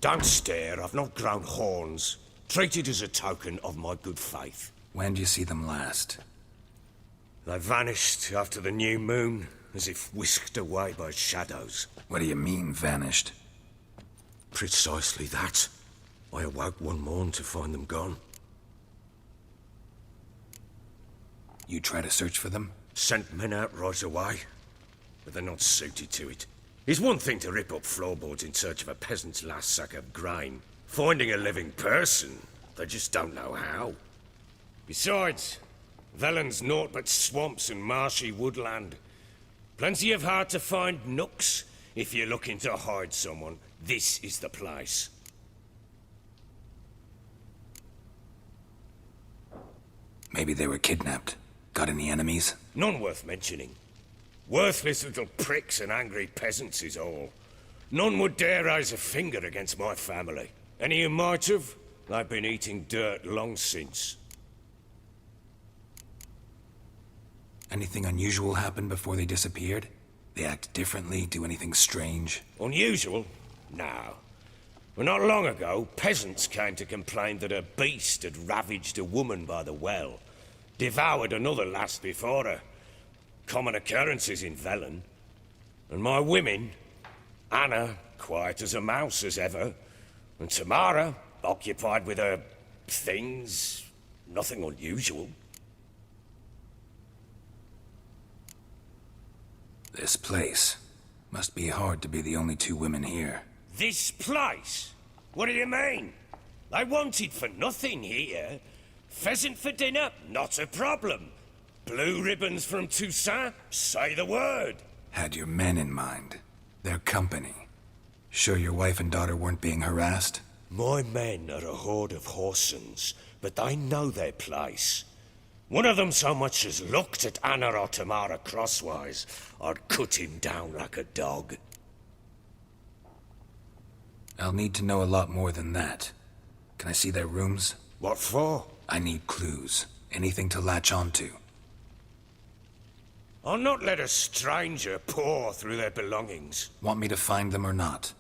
Don't stare, I've not grown horns. Treat it as a token of my good faith. When did you see them last? They vanished after the new moon, as if whisked away by shadows. What do you mean, vanished? Precisely that. I awoke one morn to find them gone. You try to search for them? Sent men out right away, but they're not suited to it. It's one thing to rip up floorboards in search of a peasant's last sack of grain. Finding a living person, they just don't know how. Besides, Velen's naught but swamps and marshy woodland. Plenty of hard-to-find nooks. If you're looking to hide someone, this is the place. Maybe they were kidnapped. Got any enemies? None worth mentioning. Worthless little pricks and angry peasants is all. None would dare raise a finger against my family. Any who might have, they've been eating dirt long since. Anything unusual happen before they disappeared? They act differently, do anything strange? Unusual? No. Well, not long ago, peasants came to complain that a beast had ravaged a woman by the well. Devoured another lass before her. Common occurrences in Velen. And my women, Anna, quiet as a mouse as ever, and Tamara, occupied with her things, nothing unusual. This place. Must be hard to be the only two women here. This place? What do you mean? They wanted for nothing here. Pheasant for dinner? Not a problem. Blue ribbons from Toussaint? Say the word. Had your men in mind. Their company. Sure your wife and daughter weren't being harassed? My men are a horde of whoresons, but they know their place. One of them so much as looked at Anna or Tamara crosswise, I'd cut him down like a dog. I'll need to know a lot more than that. Can I see their rooms? What for? I need clues. Anything to latch onto. I'll not let a stranger pore through their belongings. Want me to find them or not?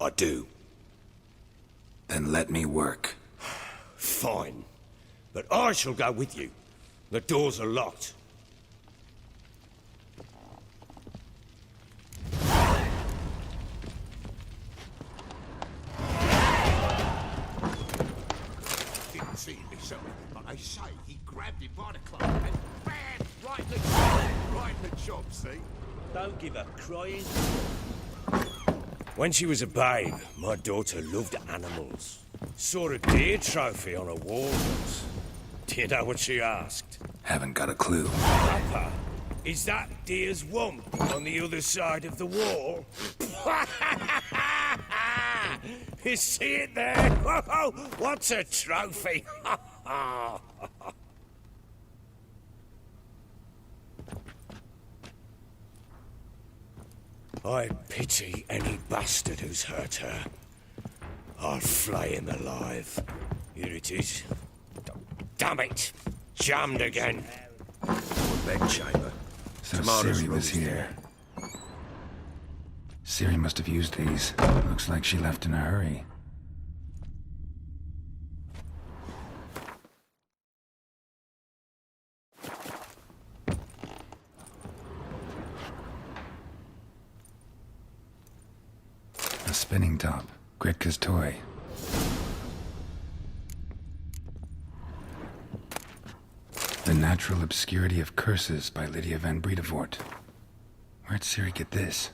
I do. Then let me work. Fine. But I shall go with you. The doors are locked. Didn't see it myself, but they say he grabbed him by the cloak and bam! Right in the job. Right in the job, see? Don't give up crying. When she was a babe, my daughter loved animals. Saw a deer trophy on a wall once. Do you know what she asked? Haven't got a clue. Papa, is that deer's wump on the other side of the wall? You see it there? Whoa, what's a trophy? I pity any bastard who's hurt her. I'll flay him alive. Here it is. Damn it! Jammed again. Bed chamber. So Tomatoes Ciri was roast here. Ciri must have used these. Looks like she left in a hurry. A spinning top. Gretka's toy. The Natural Obscurity of Curses by Lydia van Bredevoort. Where'd Ciri get this?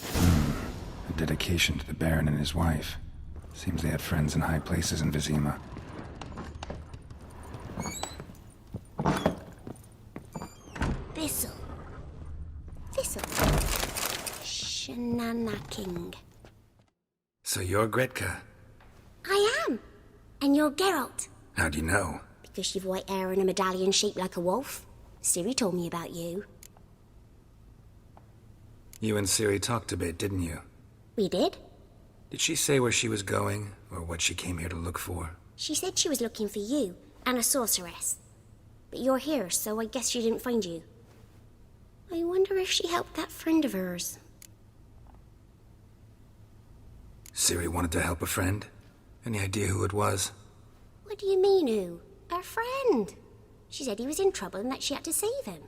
A dedication to the Baron and his wife. Seems they had friends in high places in Vizima. Thistle. Shanana King. So you're Gretka. I am. And you're Geralt. How'd you know? Because you've white hair and a medallion shaped like a wolf. Ciri told me about you. You and Ciri talked a bit, didn't you? We did. Did she say where she was going, or what she came here to look for? She said she was looking for you and a sorceress. But you're here, so I guess she didn't find you. I wonder if she helped that friend of hers. Ciri wanted to help a friend? Any idea who it was? What do you mean, who? Her friend. She said he was in trouble and that she had to save him.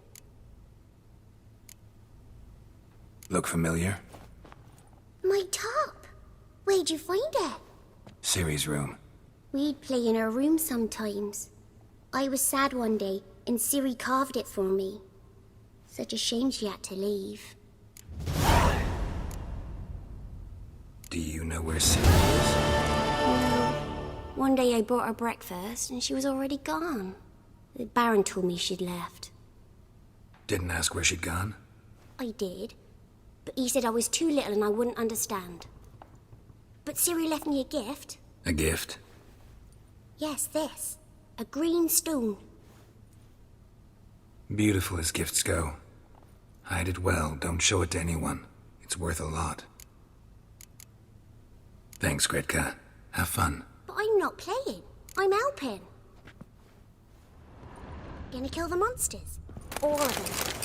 Look familiar? My top. Where'd you find it? Ciri's room. We'd play in her room sometimes. I was sad one day, and Ciri carved it for me. Such a shame she had to leave. Do you know where Ciri is? No. One day I brought her breakfast, and she was already gone. The Baron told me she'd left. Didn't ask where she'd gone? I did. But he said I was too little and I wouldn't understand. But Ciri left me a gift. A gift? Yes, this. A green stone. Beautiful as gifts go. Hide it well, don't show it to anyone. It's worth a lot. Thanks, Gretka. Have fun. But I'm not playing. I'm helping. Gonna kill the monsters. All of them.